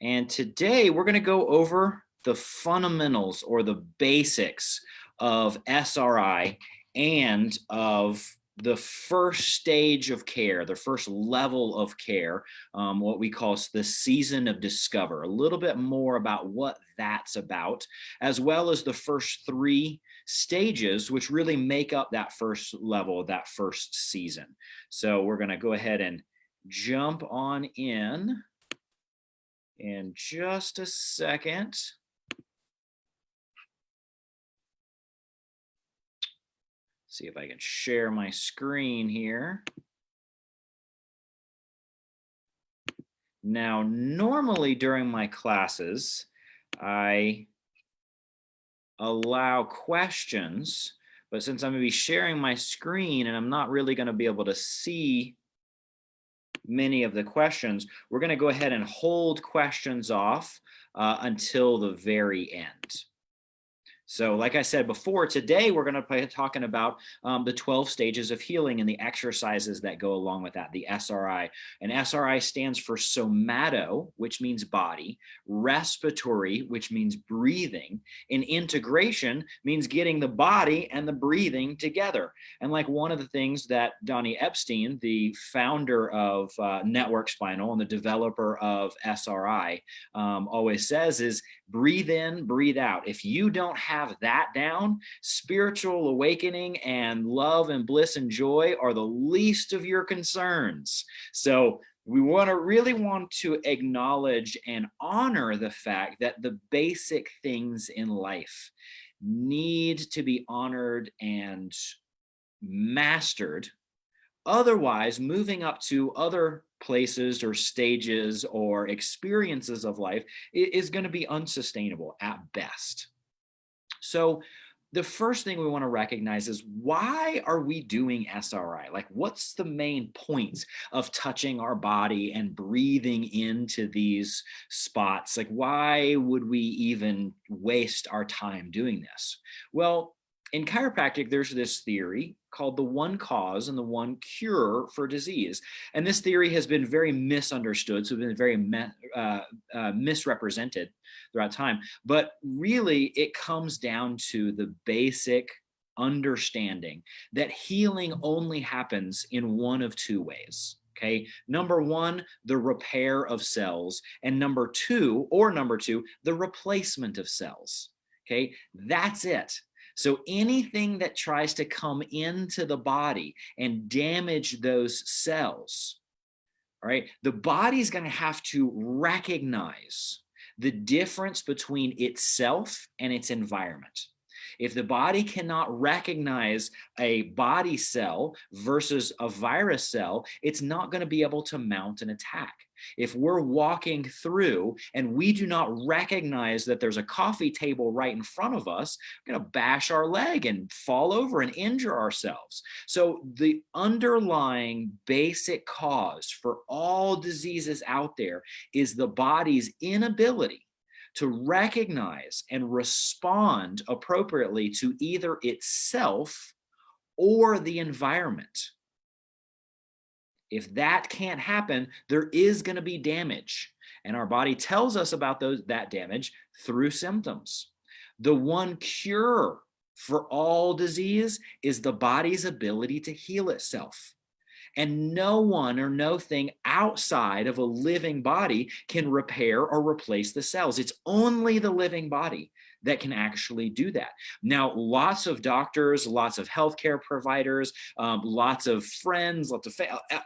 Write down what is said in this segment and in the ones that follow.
And today we're going to go over the fundamentals or the basics of SRI and of the first stage of care, the first level of care, what we call the season of discover, a little bit more about what that's about, as well as the first three stages, which really make up that first level, that first season. So we're going to go ahead and jump on in just a second. See if I can share my screen here. Now, normally during my classes, I allow questions, but since I'm going to be sharing my screen and I'm not really going to be able to see many of the questions, we're going to go ahead and hold questions off until the very end. So like I said before, today we're going to be talking about the 12 stages of healing and the exercises that go along with that, the SRI. And SRI stands for Somato, which means body, Respiratory, which means breathing, and integration means getting the body and the breathing together. And like one of the things that Donnie Epstein, the founder of Network Spinal and the developer of SRI, always says is breathe in, breathe out. If you don't have that down, spiritual awakening and love and bliss and joy are the least of your concerns. So we really want to acknowledge and honor the fact that the basic things in life need to be honored and mastered. Otherwise, moving up to other places or stages or experiences of life is going to be unsustainable at best. So the first thing we want to recognize is, why are we doing SRI? Like, what's the main points of touching our body and breathing into these spots? Like, why would we even waste our time doing this? Well, in chiropractic, there's this theory called the one cause and the one cure for disease. And this theory has been very misunderstood, so it's been very misrepresented throughout time. But really, it comes down to the basic understanding that healing only happens in one of two ways. Okay, number one, the repair of cells, and number two, the replacement of cells. Okay, that's it. So anything that tries to come into the body and damage those cells, all right, the body's going to have to recognize the difference between itself and its environment. If the body cannot recognize a body cell versus a virus cell, it's not going to be able to mount an attack. If we're walking through and we do not recognize that there's a coffee table right in front of us, we're going to bash our leg and fall over and injure ourselves. So the underlying basic cause for all diseases out there is the body's inability to recognize and respond appropriately to either itself or the environment. If that can't happen, there is going to be damage. And our body tells us about that damage through symptoms. The one cure for all disease is the body's ability to heal itself. And no one or no thing outside of a living body can repair or replace the cells. It's only the living body that can actually do that. Now, lots of doctors, lots of healthcare providers, lots of friends,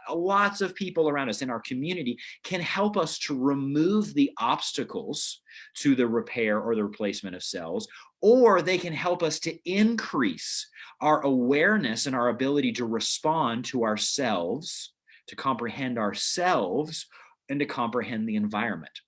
lots of people around us in our community can help us to remove the obstacles to the repair or the replacement of cells, or they can help us to increase our awareness and our ability to respond to ourselves, to comprehend ourselves, and to comprehend the environment.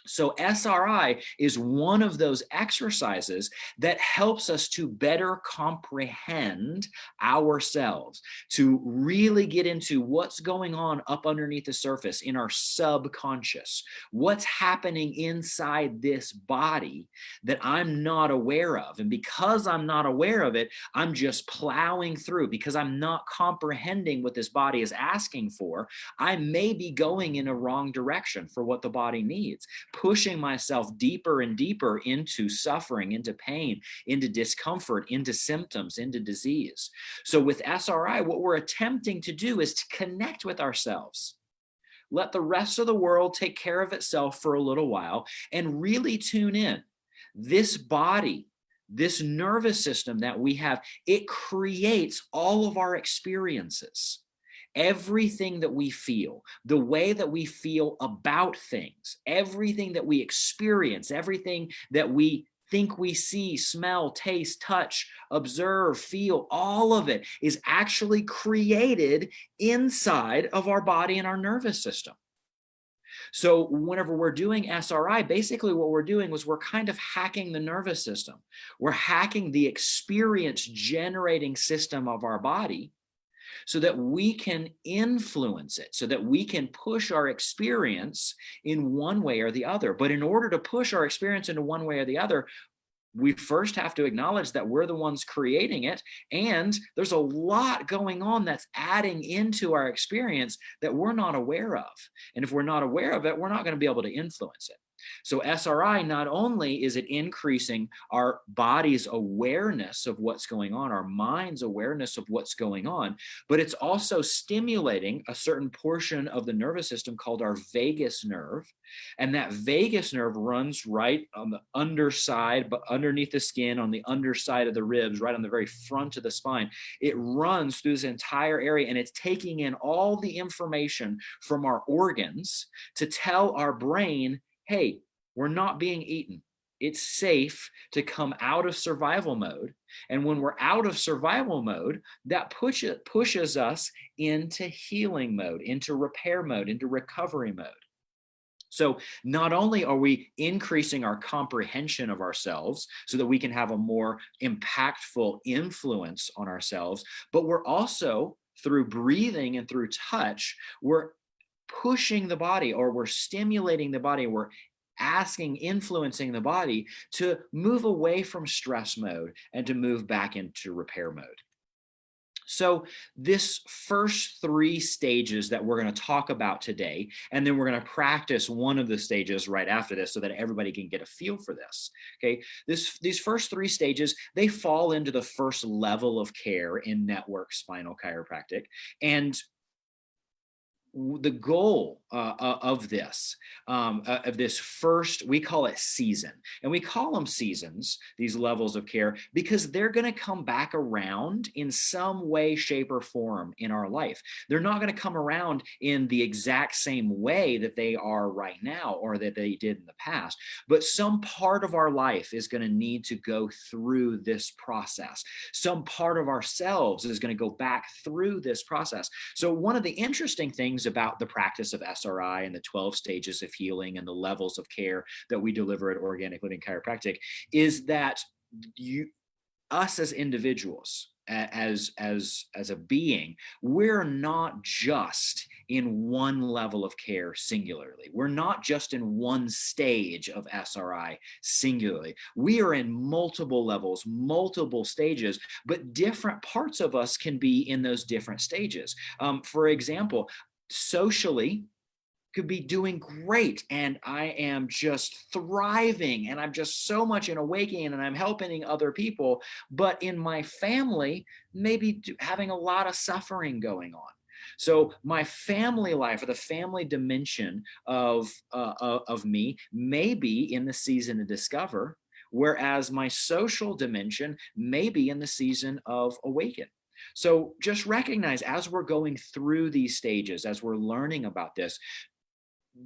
So SRI is one of those exercises that helps us to better comprehend ourselves, to really get into what's going on up underneath the surface in our subconscious, what's happening inside this body that I'm not aware of. And because I'm not aware of it, I'm just plowing through. Because I'm not comprehending what this body is asking for, I may be going in a wrong direction for what the body needs. pushing myself deeper and deeper into suffering, into pain, into discomfort, into symptoms, into disease. So with SRI, what we're attempting to do is to connect with ourselves. Let the rest of the world take care of itself for a little while and really tune in. This body, this nervous system that we have, it creates all of our experiences. Everything that we feel, the way that we feel about things, everything that we experience, everything that we think we see, smell, taste, touch, observe, feel, all of it is actually created inside of our body and our nervous system. So whenever we're doing SRI, basically what we're doing was we're kind of hacking the nervous system. We're hacking the experience generating system of our body so that we can influence it, so that we can push our experience in one way or the other. But in order to push our experience into one way or the other, we first have to acknowledge that we're the ones creating it. And there's a lot going on that's adding into our experience that we're not aware of. And if we're not aware of it, we're not going to be able to influence it. So SRI, not only is it increasing our body's awareness of what's going on, our mind's awareness of what's going on, but it's also stimulating a certain portion of the nervous system called our vagus nerve. And that vagus nerve runs right on the underside, but underneath the skin, on the underside of the ribs, right on the very front of the spine. It runs through this entire area, and it's taking in all the information from our organs to tell our brain, hey, we're not being eaten. It's safe to come out of survival mode. And when we're out of survival mode, that pushes us into healing mode, into repair mode, into recovery mode. So not only are we increasing our comprehension of ourselves so that we can have a more impactful influence on ourselves, but we're also, through breathing and through touch, we're pushing the body, or we're stimulating the body, we're influencing the body to move away from stress mode and to move back into repair mode. So this first three stages that we're going to talk about today, and then we're going to practice one of the stages right after this so that everybody can get a feel for this. Okay, these first three stages, they fall into the first level of care in network spinal chiropractic. And the goal of this first, we call it season, and we call them seasons, these levels of care, because they're going to come back around in some way, shape, or form in our life. They're not going to come around in the exact same way that they are right now or that they did in the past, but some part of our life is going to need to go through this process. Some part of ourselves is going to go back through this process. So one of the interesting things about the practice of SRI and the 12 stages of healing and the levels of care that we deliver at Organic Living Chiropractic is that us as individuals, as a being, we're not just in one level of care singularly. We're not just in one stage of SRI singularly. We are in multiple levels, multiple stages, but different parts of us can be in those different stages. For example, socially, could be doing great and I am just thriving and I'm just so much in awakening and I'm helping other people, but in my family, maybe having a lot of suffering going on. So my family life, or the family dimension of me, may be in the season of discover, whereas my social dimension may be in the season of awaken. So just recognize, as we're going through these stages, as we're learning about this,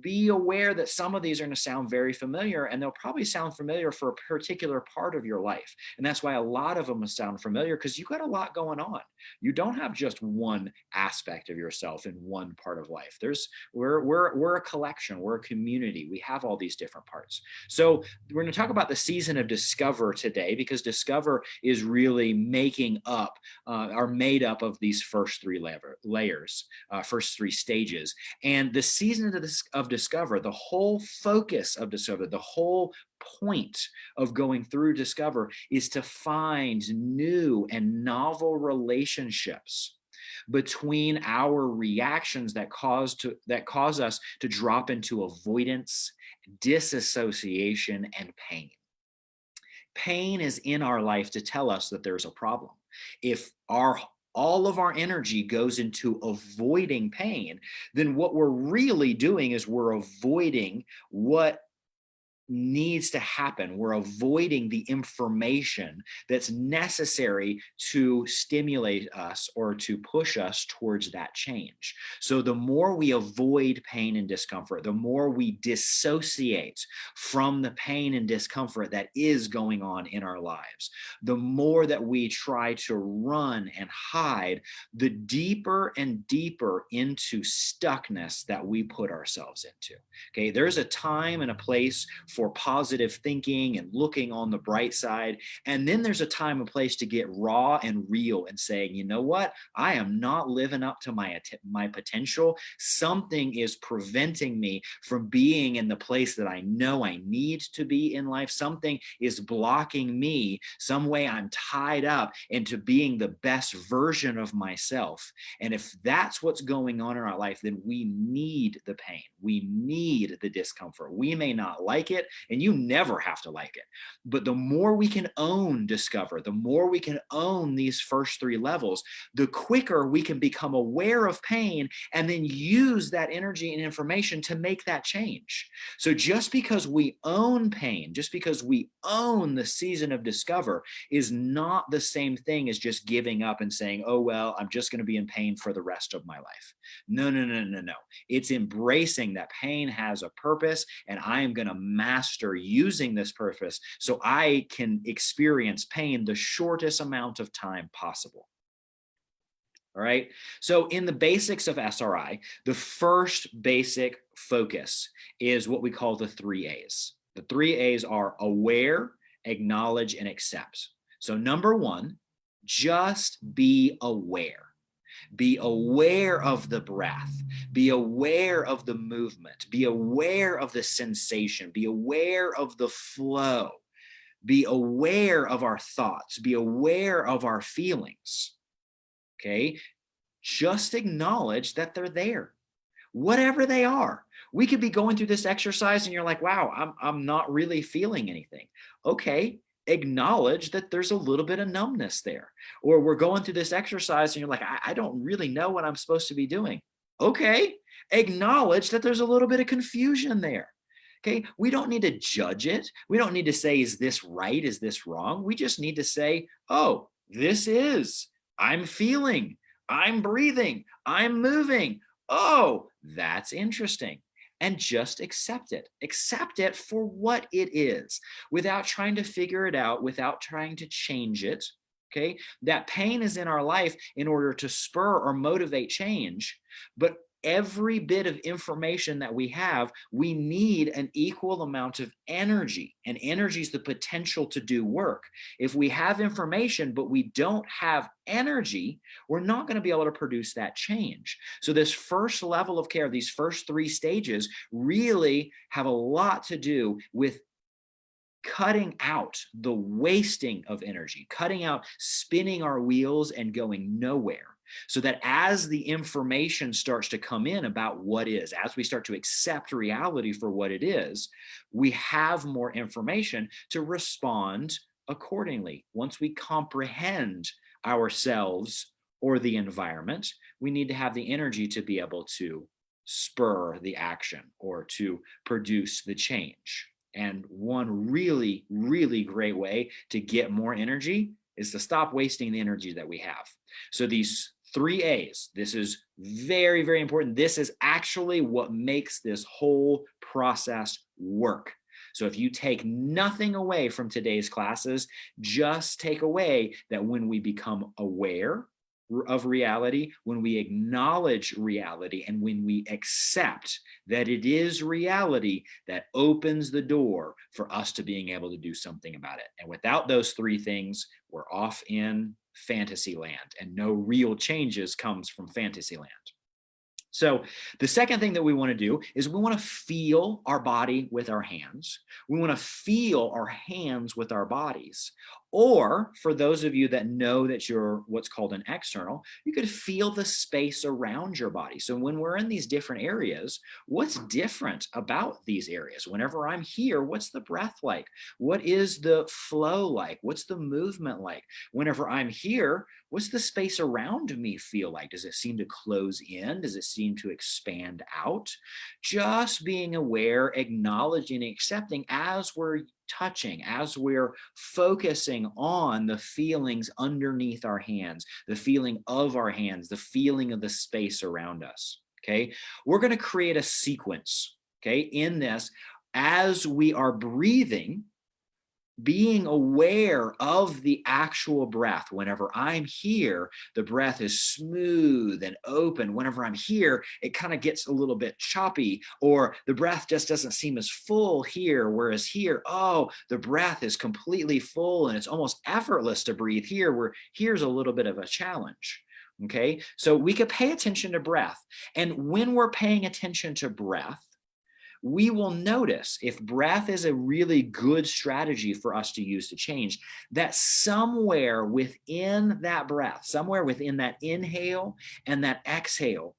be aware that some of these are going to sound very familiar, and they'll probably sound familiar for a particular part of your life. And that's why a lot of them sound familiar, because you've got a lot going on. You don't have just one aspect of yourself in one part of life. We're a collection, we're a community. We have all these different parts. So we're going to talk about the season of discover today, because discover is really making up are made up of these first three layers, first three stages. And the season of discover, the whole focus of discover, the whole point of going through discover is to find new and novel relationships between our reactions that cause us to drop into avoidance, disassociation, and pain. Pain is in our life to tell us that there's a problem. If our all of our energy goes into avoiding pain, then what we're really doing is we're avoiding what needs to happen. We're avoiding the information that's necessary to stimulate us or to push us towards that change. So the more we avoid pain and discomfort, the more we dissociate from the pain and discomfort that is going on in our lives, the more that we try to run and hide, the deeper and deeper into stuckness that we put ourselves into. Okay, there's a time and a place for positive thinking and looking on the bright side. And then there's a time and place to get raw and real and saying, you know what? I am not living up to my potential. Something is preventing me from being in the place that I know I need to be in life. Something is blocking me. Some way I'm tied up into being the best version of myself. And if that's what's going on in our life, then we need the pain. We need the discomfort. We may not like it, and you never have to like it. But the more we can discover, the more we can own these first three levels, the quicker we can become aware of pain and then use that energy and information to make that change. So just because we own pain, just because we own the season of discover, is not the same thing as just giving up and saying, oh, well, I'm just going to be in pain for the rest of my life. No, no, no, no, no. It's embracing that pain has a purpose, and I am going to master using this purpose so I can experience pain the shortest amount of time possible. All right. So, in the basics of SRI, the first basic focus is what we call the 3 A's. The 3 A's are aware, acknowledge, and accept. So, number one, just be aware. Be aware of the breath. Be aware of the movement. Be aware of the sensation. Be aware of the flow. Be aware of our thoughts. Be aware of our feelings. Okay? Just acknowledge that they're there, whatever they are. We could be going through this exercise and you're like, wow, I'm not really feeling anything. Okay, acknowledge that there's a little bit of numbness there. Or we're going through this exercise and you're like, I don't really know what I'm supposed to be doing. Okay, acknowledge that there's a little bit of confusion there. Okay, we don't need to judge it. We don't need to say, is this right? Is this wrong? We just need to say, oh, I'm feeling, I'm breathing, I'm moving. Oh, that's interesting. And just accept it. Accept it for what it is without trying to figure it out, without trying to change it. Okay. That pain is in our life in order to spur or motivate change. But every bit of information that we have, we need an equal amount of energy. And energy is the potential to do work. If we have information, but we don't have energy, we're not going to be able to produce that change. So this first level of care, these first 3 stages really have a lot to do with cutting out the wasting of energy, cutting out spinning our wheels and going nowhere. So that as the information starts to come in about what is, as we start to accept reality for what it is, we have more information to respond accordingly. Once we comprehend ourselves or the environment, we need to have the energy to be able to spur the action or to produce the change. And one really, really great way to get more energy is to stop wasting the energy that we have. So these 3 A's, this is very, very important. This is actually what makes this whole process work. So if you take nothing away from today's classes, just take away that when we become aware of reality, when we acknowledge reality, and when we accept that it is reality, that opens the door for us to being able to do something about it. And without those 3 things, we're off in fantasy land, and no real changes comes from fantasy land. So the second thing that we want to do is we want to feel our body with our hands. We want to feel our hands with our bodies. Or for those of you that know that you're what's called an external, you could feel the space around your body. So when we're in these different areas, what's different about these areas? Whenever I'm here, what's the breath like? What is the flow like? What's the movement like? Whenever I'm here, what's the space around me feel like? Does it seem to close in? Does it seem to expand out? Just being aware, acknowledging, accepting as we're touching, as we're focusing on the feelings underneath our hands, the feeling of our hands, the feeling of the space around us. Okay. We're going to create a sequence. Okay. In this, as we are breathing, being aware of the actual breath. Whenever I'm here, the breath is smooth and open. Whenever I'm here, it kind of gets a little bit choppy, or the breath just doesn't seem as full here. Whereas here, oh, the breath is completely full and it's almost effortless to breathe here, where here's a little bit of a challenge. Okay, so we could pay attention to breath. And when we're paying attention to breath, we will notice, if breath is a really good strategy for us to use to change, that somewhere within that breath, somewhere within that inhale and that exhale,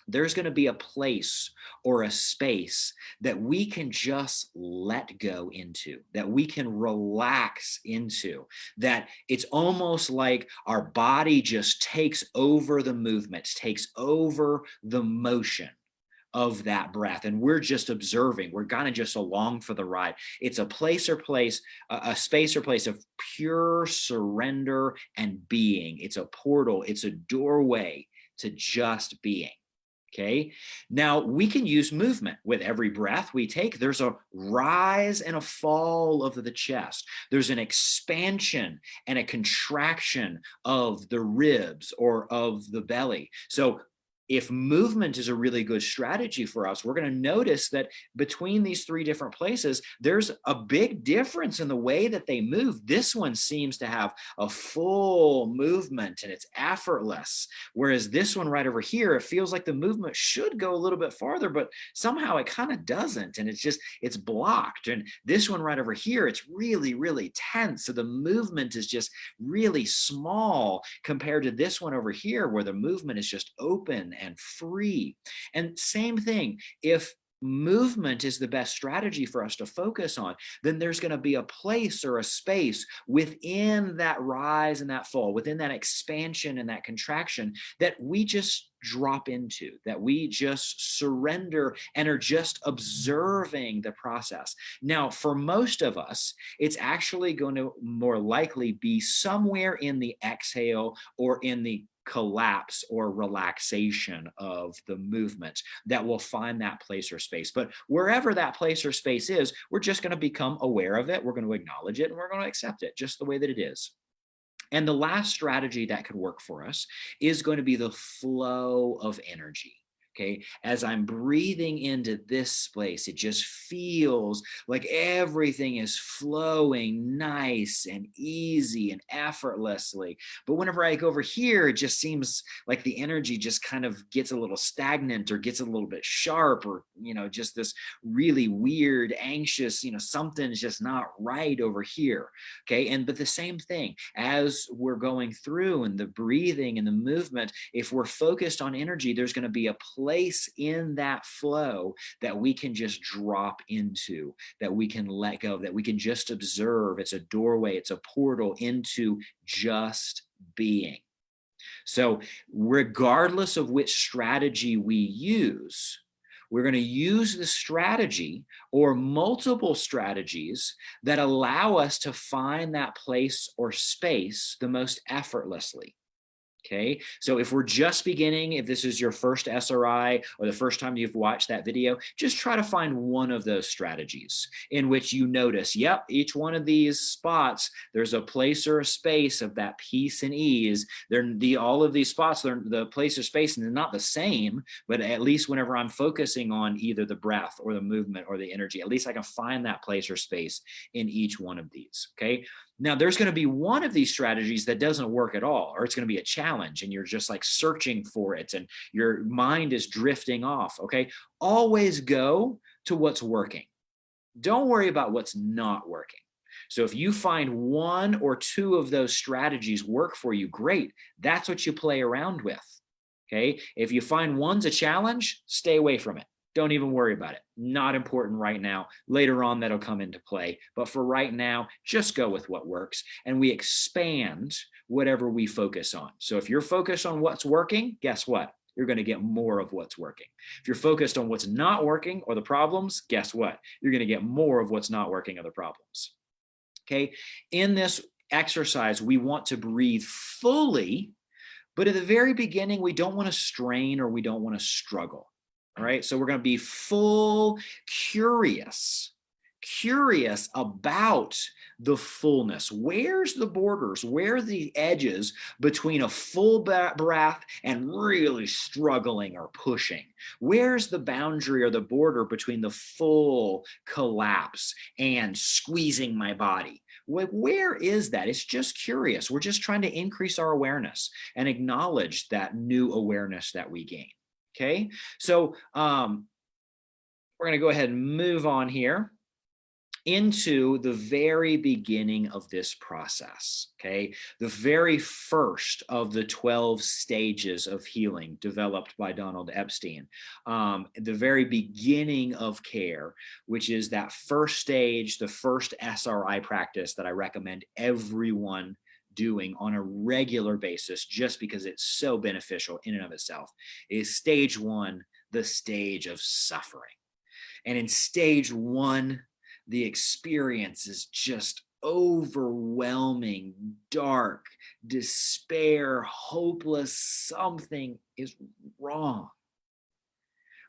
there's going to be a place or a space that we can just let go into, that we can relax into, that it's almost like our body just takes over the movement, takes over the motion of that breath, and we're just observing. We're kind of just along for the ride. It's a a space or place of pure surrender and being. It's a portal, it's a doorway to just being. Okay. Now we can use movement with every breath we take. There's a rise and a fall of the chest. There's an expansion and a contraction of the ribs or of the belly. So if movement is a really good strategy for us, we're going to notice that between these three different places, there's a big difference in the way that they move. This one seems to have a full movement and it's effortless. Whereas this one right over here, it feels like the movement should go a little bit farther, but somehow it kind of doesn't. And it's blocked. And this one right over here, it's really, really tense. So the movement is just really small compared to this one over here, where the movement is just open and free. And same thing, if movement is the best strategy for us to focus on, then there's going to be a place or a space within that rise and that fall, within that expansion and that contraction, that we just drop into, that we just surrender and are just observing the process. Now, for most of us, it's actually going to more likely be somewhere in the exhale or in the collapse or relaxation of the movement that will find that place or space. But wherever that place or space is, we're just going to become aware of it. We're going to acknowledge it and we're going to accept it just the way that it is. And the last strategy that could work for us is going to be the flow of energy. Okay, as I'm breathing into this space, it just feels like everything is flowing nice and easy and effortlessly. But whenever I go over here, it just seems like the energy just kind of gets a little stagnant or gets a little bit sharp, or, just this really weird, anxious, something's just not right over here. Okay, but the same thing, as we're going through and the breathing and the movement, if we're focused on energy, there's going to be a place in that flow that we can just drop into, that we can let go, that we can just observe. It's a doorway, it's a portal into just being. So, regardless of which strategy we use, we're going to use the strategy or multiple strategies that allow us to find that place or space the most effortlessly. Okay, so if we're just beginning, if this is your first SRI or the first time you've watched that video, just try to find one of those strategies in which you notice, yep, each one of these spots, there's a place or a space of that peace and ease. All of these spots, they're the place or space, and they're not the same, but at least whenever I'm focusing on either the breath or the movement or the energy, at least I can find that place or space in each one of these. Okay. Now, there's going to be one of these strategies that doesn't work at all, or it's going to be a challenge and you're just like searching for it and your mind is drifting off. Okay. Always go to what's working. Don't worry about what's not working. So if you find one or two of those strategies work for you, great. That's what you play around with. Okay. If you find one's a challenge, stay away from it. Don't even worry about it. Not important right now. Later on, that'll come into play. But for right now, just go with what works. And we expand whatever we focus on. So if you're focused on what's working, guess what? You're going to get more of what's working. If you're focused on what's not working or the problems, guess what? You're going to get more of what's not working or the problems. Okay. In this exercise, we want to breathe fully, but at the very beginning, we don't want to strain or we don't want to struggle. All right. So we're going to be curious about the fullness. Where's the borders? Where are the edges between a full breath and really struggling or pushing? Where's the boundary or the border between the full collapse and squeezing my body? Where is that? It's just curious. We're just trying to increase our awareness and acknowledge that new awareness that we gain. Okay, so we're going to go ahead and move on here into the very beginning of this process. Okay, the very first of the 12 stages of healing developed by Donald Epstein, the very beginning of care, which is that first stage, the first SRI practice that I recommend everyone doing on a regular basis, just because it's so beneficial in and of itself, is stage one, the stage of suffering. And in stage one, the experience is just overwhelming, dark, despair, hopeless. Something is wrong.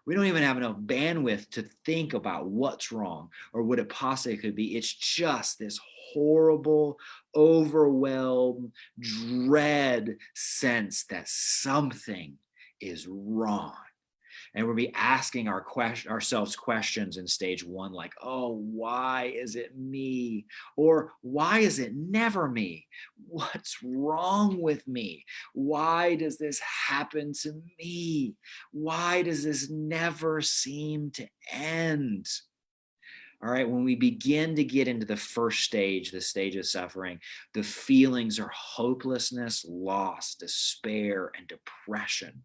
We don't even have enough bandwidth to think about what's wrong or what it possibly could be. It's just this horrible, overwhelmed, dread sense that something is wrong. And we'll be asking ourselves questions in stage one, like, oh, why is it me? Or why is it never me? What's wrong with me? Why does this happen to me? Why does this never seem to end? All right, when we begin to get into the first stage, the stage of suffering, the feelings are hopelessness, loss, despair, and depression.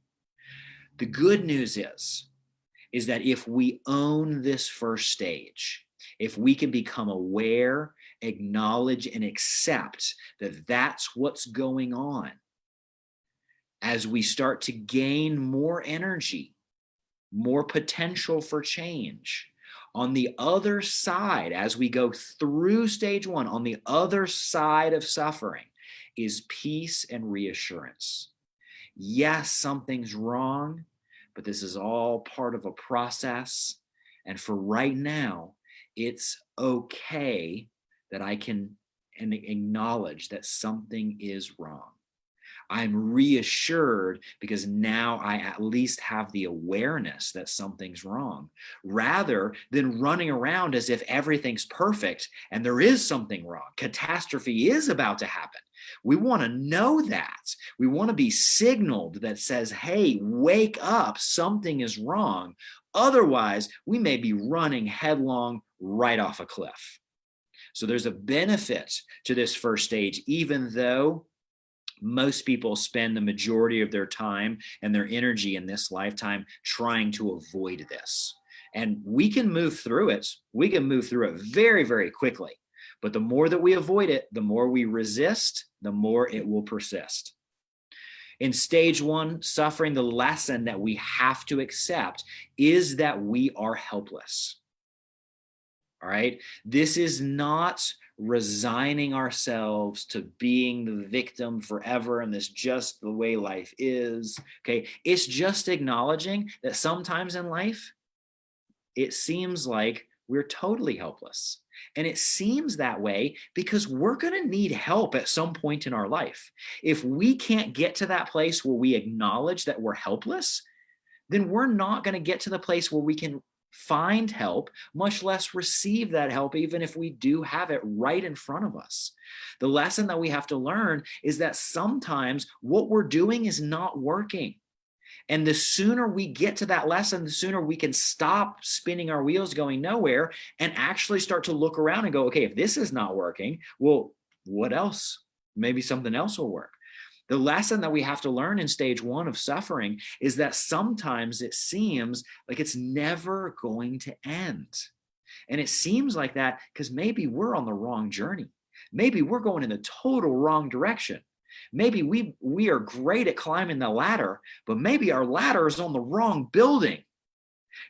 The good news is that if we own this first stage, if we can become aware, acknowledge, and accept that that's what's going on, as we start to gain more energy, more potential for change, on the other side, as we go through stage one, on the other side of suffering is peace and reassurance. Yes, something's wrong, but this is all part of a process. And for right now, it's okay that I can acknowledge that something is wrong. I'm reassured because now I at least have the awareness that something's wrong, rather than running around as if everything's perfect and there is something wrong. Catastrophe is about to happen. We want to know that. We want to be signaled that says, hey, wake up, something is wrong. Otherwise, we may be running headlong right off a cliff. So there's a benefit to this first stage, even though most people spend the majority of their time and their energy in this lifetime trying to avoid this. And we can move through it. We can move through it very, very quickly. But the more that we avoid it, the more we resist, the more it will persist. In stage one, suffering, the lesson that we have to accept is that we are helpless. All right? This is not resigning ourselves to being the victim forever and this just the way life is. Okay, it's just acknowledging that sometimes in life it seems like we're totally helpless, and it seems that way because we're going to need help at some point in our life. If we can't get to that place where we acknowledge that we're helpless, then we're not going to get to the place where we can find help, much less receive that help, even if we do have it right in front of us. The lesson that we have to learn is that sometimes what we're doing is not working. And the sooner we get to that lesson, the sooner we can stop spinning our wheels going nowhere and actually start to look around and go, okay, if this is not working, well, what else? Maybe something else will work. The lesson that we have to learn in stage 1 of suffering is that sometimes it seems like it's never going to end. And it seems like that because maybe we're on the wrong journey. Maybe we're going in the total wrong direction. Maybe we are great at climbing the ladder, but maybe our ladder is on the wrong building.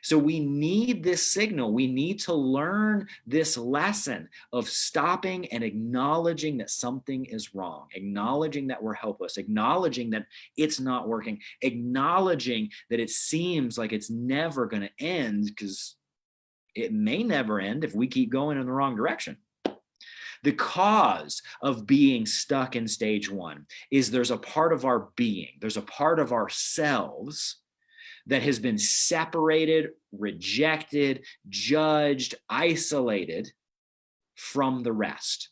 So we need this signal. We need to learn this lesson of stopping and acknowledging that something is wrong, acknowledging that we're helpless, acknowledging that it's not working, acknowledging that it seems like it's never going to end, because it may never end if we keep going in the wrong direction. The cause of being stuck in stage 1 is there's a part of our being, there's a part of ourselves that has been separated, rejected, judged, isolated from the rest.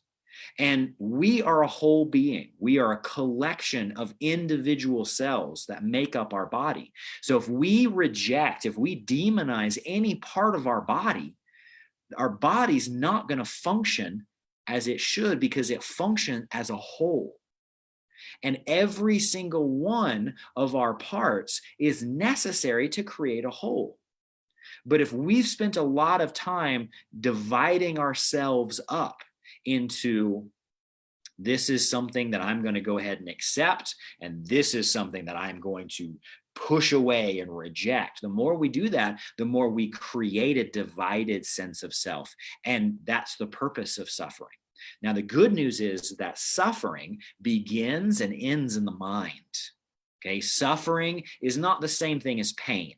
And we are a whole being. We are a collection of individual cells that make up our body. So if we reject, if we demonize any part of our body's not going to function as it should, because it functions as a whole. And every single one of our parts is necessary to create a whole. But if we've spent a lot of time dividing ourselves up into, this is something that I'm going to go ahead and accept, and this is something that I'm going to push away and reject, the more we do that, the more we create a divided sense of self. And that's the purpose of suffering. Now, the good news is that suffering begins and ends in the mind. Okay, suffering is not the same thing as pain.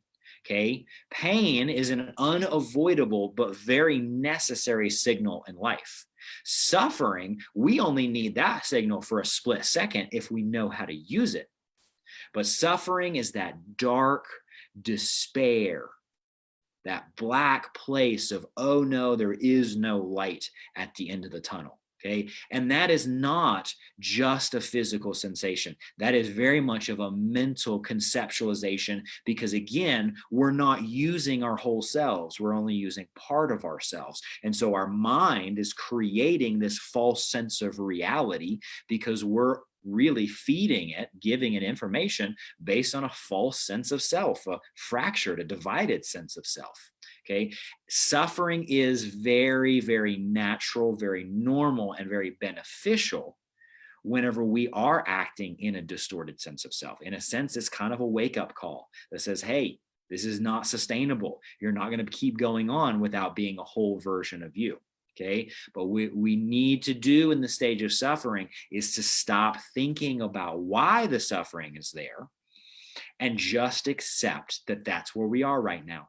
Okay, pain is an unavoidable but very necessary signal in life. Suffering, we only need that signal for a split second if we know how to use it. But suffering is that dark despair, that black place of, oh no, there is no light at the end of the tunnel. Okay. And that is not just a physical sensation. That is very much of a mental conceptualization, because again, we're not using our whole selves. We're only using part of ourselves. And so our mind is creating this false sense of reality because we're really feeding it, giving it information based on a false sense of self, a fractured, a divided sense of self. Okay. Suffering is very, very natural, very normal, and very beneficial whenever we are acting in a distorted sense of self. In a sense, it's kind of a wake-up call that says, hey, this is not sustainable. You're not going to keep going on without being a whole version of you. Okay. But we need to do in the stage of suffering is to stop thinking about why the suffering is there and just accept that that's where we are right now.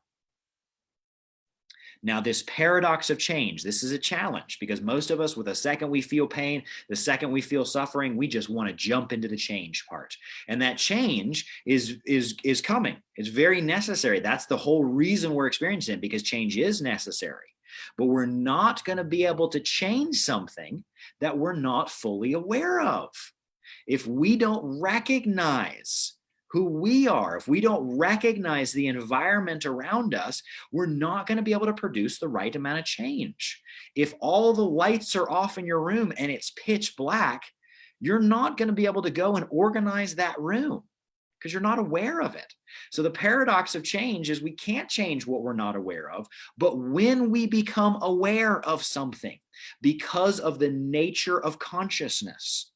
Now, this paradox of change, this is a challenge, because most of us, with the second we feel pain, the second we feel suffering, we just want to jump into the change part. And that change is coming. It's very necessary. That's the whole reason we're experiencing it, because change is necessary. But we're not going to be able to change something that we're not fully aware of. If we don't recognize who we are, if we don't recognize the environment around us, we're not going to be able to produce the right amount of change. If all the lights are off in your room and it's pitch black, you're not going to be able to go and organize that room because you're not aware of it. So the paradox of change is we can't change what we're not aware of, but when we become aware of something because of the nature of consciousness,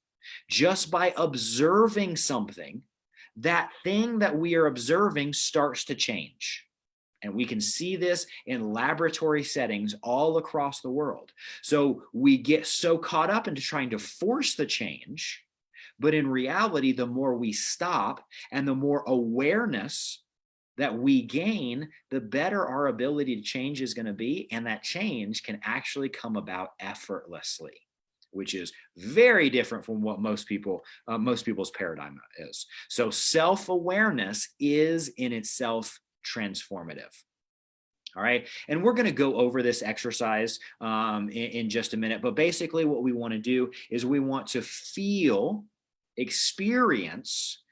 just by observing something, that thing that we are observing starts to change. And we can see this in laboratory settings all across the world. So we get so caught up into trying to force the change, but in reality, the more we stop and the more awareness that we gain, the better our ability to change is going to be. And that change can actually come about effortlessly, which is very different from what most people's paradigm is. So self-awareness is in itself transformative. All right. And we're going to go over this exercise in just a minute. But basically what we want to do is we want to experience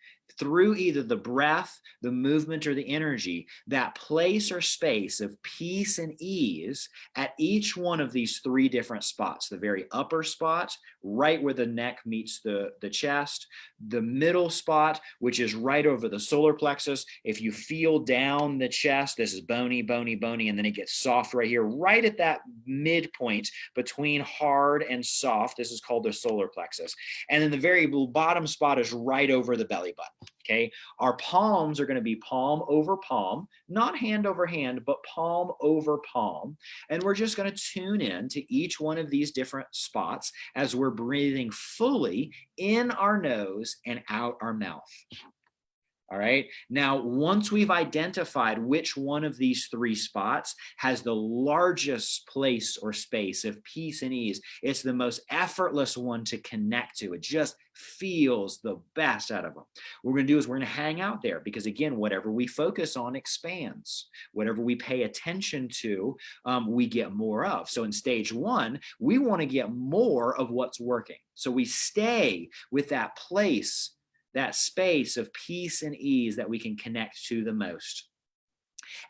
through either the breath, the movement, or the energy, that place or space of peace and ease at each one of these three different spots: the very upper spot, right where the neck meets the chest, the middle spot, which is right over the solar plexus. If you feel down the chest, this is bony, bony, bony, and then it gets soft right here, right at that midpoint between hard and soft. This is called the solar plexus. And then the very bottom spot is right over the belly button. Okay, our palms are going to be palm over palm, not hand over hand, but palm over palm. And we're just going to tune in to each one of these different spots as we're breathing fully in our nose and out our mouth. All right. Now, once we've identified which one of these three spots has the largest place or space of peace and ease, it's the most effortless one to connect to. It just feels the best out of them. What we're going to do is we're going to hang out there because, again, whatever we focus on expands. Whatever we pay attention to, we get more of. So in stage one, we want to get more of what's working. So we stay with that place, that space of peace and ease that we can connect to the most.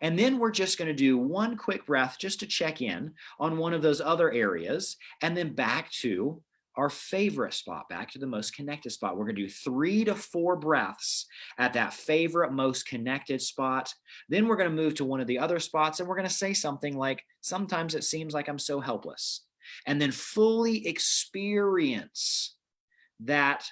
And then we're just going to do one quick breath just to check in on one of those other areas, and then back to our favorite spot, back to the most connected spot. We're going to do 3 to 4 breaths at that favorite, most connected spot. Then we're going to move to one of the other spots, and we're going to say something like, sometimes it seems like I'm so helpless. And then fully experience that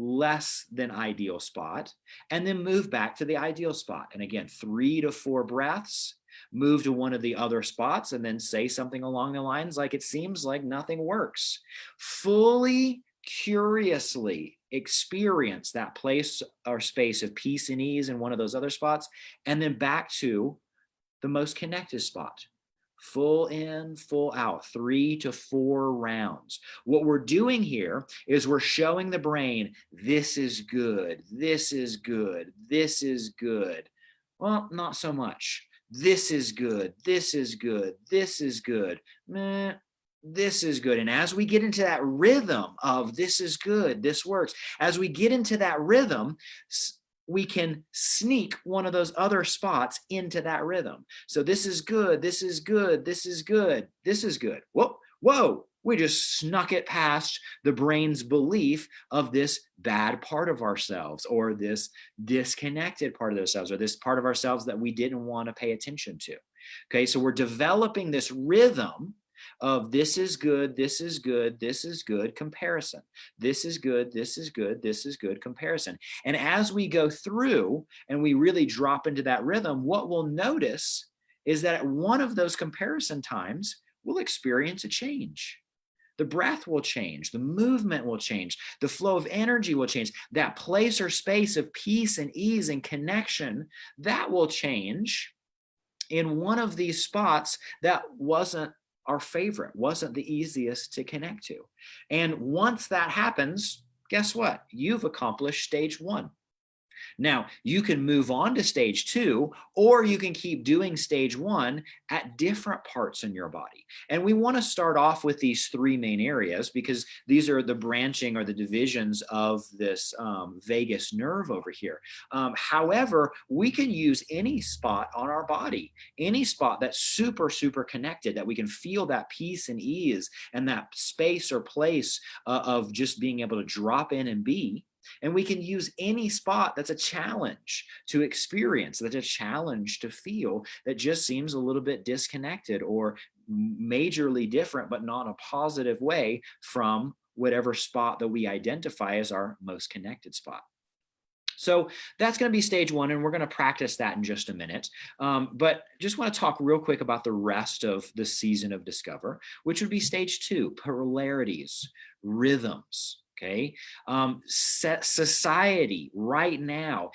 less than ideal spot, and then move back to the ideal spot. And again, 3 to 4 breaths, move to one of the other spots, and then say something along the lines like, it seems like nothing works. Fully, curiously experience that place or space of peace and ease in one of those other spots, and then back to the most connected spot. Full in, full out, 3 to 4 rounds. What we're doing here is we're showing the brain, this is good, this is good, this is good. Well, not so much. This is good, this is good, this is good. Meh, this is good. And as we get into that rhythm of this is good, this works, as we get into that rhythm, we can sneak one of those other spots into that rhythm. So this is good, this is good, this is good, this is good. Whoa, we just snuck it past the brain's belief of this bad part of ourselves, or this disconnected part of ourselves, or this part of ourselves that we didn't want to pay attention to. Okay, so we're developing this rhythm of this is good, this is good, this is good, comparison. This is good, this is good, this is good, comparison. And as we go through and we really drop into that rhythm, what we'll notice is that at one of those comparison times, we'll experience a change. The breath will change, the movement will change, the flow of energy will change, that place or space of peace and ease and connection, that will change in one of these spots that wasn't our favorite, wasn't the easiest to connect to. And once that happens, guess what? You've accomplished stage one. Now, you can move on to stage two, or you can keep doing stage one at different parts in your body. And we want to start off with these 3 main areas because these are the branching or the divisions of this vagus nerve over here. However, we can use any spot on our body, any spot that's super, super connected, that we can feel that peace and ease and that space or place of just being able to drop in and be. And we can use any spot that's a challenge to experience, that's a challenge to feel, that just seems a little bit disconnected or majorly different, but not in a positive way from whatever spot that we identify as our most connected spot. So that's going to be stage one, and we're going to practice that in just a minute. But just want to talk real quick about the rest of the season of Discover, which would be stage 2, polarities, rhythms. Okay. Society right now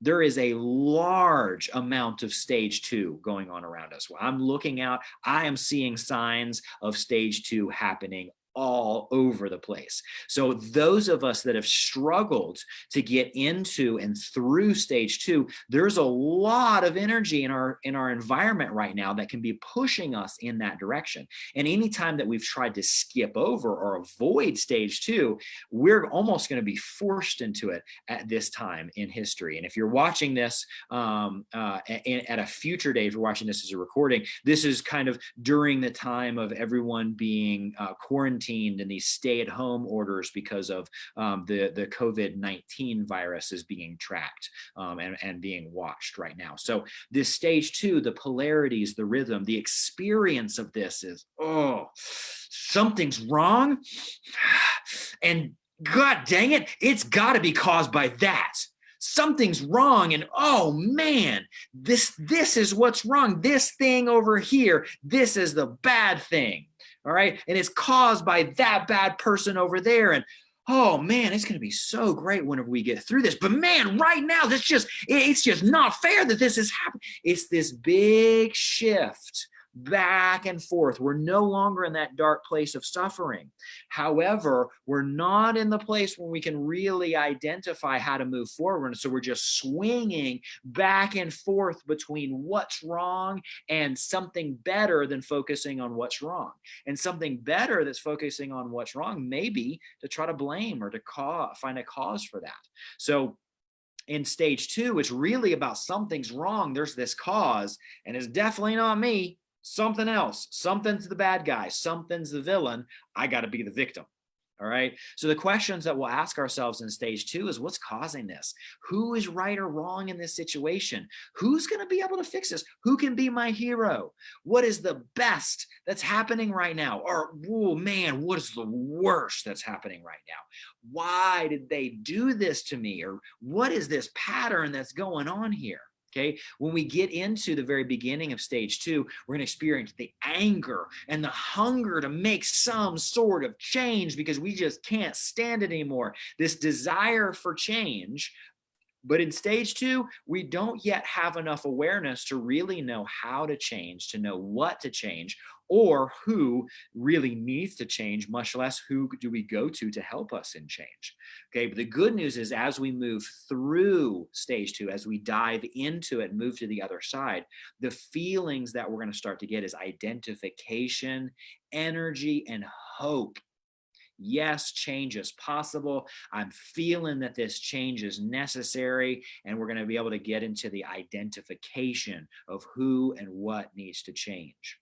there is a large amount of stage 2 going on around us. I'm looking out, I am seeing signs of stage 2 happening all over the place. So those of us that have struggled to get into and through stage 2, there's a lot of energy in our environment right now that can be pushing us in that direction. And anytime that we've tried to skip over or avoid stage 2, we're almost going to be forced into it at this time in history. And if you're watching this at a future date, if you're watching this as a recording, this is kind of during the time of everyone being quarantined and these stay-at-home orders because of the COVID-19 virus is being tracked and being watched right now. So this stage 2, the polarities, the rhythm, the experience of this is, oh, something's wrong. And God dang it, it's got to be caused by that. Something's wrong, and oh man, this is what's wrong. This thing over here, this is the bad thing. All right. And it's caused by that bad person over there. And oh man, it's going to be so great whenever we get through this. But man, right now, it's just not fair that this is happening. It's this big shift back and forth. We're no longer in that dark place of suffering. However, we're not in the place where we can really identify how to move forward. So we're just swinging back and forth between what's wrong and something better than focusing on what's wrong. And something better that's focusing on what's wrong, maybe to try to blame or to find a cause for that. So in stage 2, it's really about something's wrong. There's this cause, and it's definitely not me. Something else. Something's the bad guy. Something's the villain. I got to be the victim. All right. So the questions that we'll ask ourselves in stage 2 is, what's causing this? Who is right or wrong in this situation? Who's going to be able to fix this? Who can be my hero? What is the best that's happening right now? Or, oh man, what is the worst that's happening right now? Why did they do this to me? Or what is this pattern that's going on here? Okay, when we get into the very beginning of stage 2, we're going to experience the anger and the hunger to make some sort of change because we just can't stand it anymore. This desire for change. But in stage 2, we don't yet have enough awareness to really know how to change, to know what to change, or who really needs to change, much less who do we go to help us in change. Okay, but the good news is as we move through stage 2, as we dive into it and move to the other side, the feelings that we're going to start to get is identification, energy, and hope. Yes, change is possible. I'm feeling that this change is necessary, and we're going to be able to get into the identification of who and what needs to change.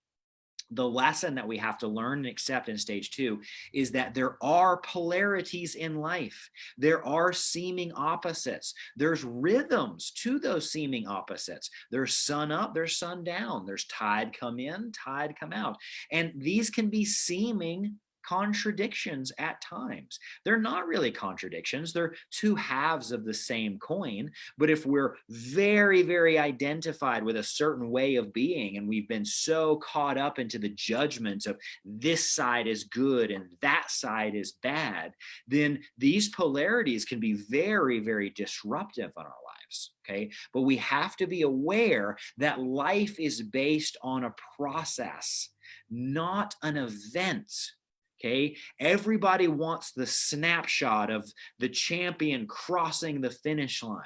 The lesson that we have to learn and accept in stage 2 is that there are polarities in life. There are seeming opposites. There's rhythms to those seeming opposites. There's sun up, there's sun down. There's tide come in, tide come out. And these can be seeming contradictions at times. They're not really contradictions. They're two halves of the same coin. But if we're very, very identified with a certain way of being, and we've been so caught up into the judgment of this side is good and that side is bad, then these polarities can be very, very disruptive in our lives. Okay. But we have to be aware that life is based on a process, not an event. Okay, everybody wants the snapshot of the champion crossing the finish line.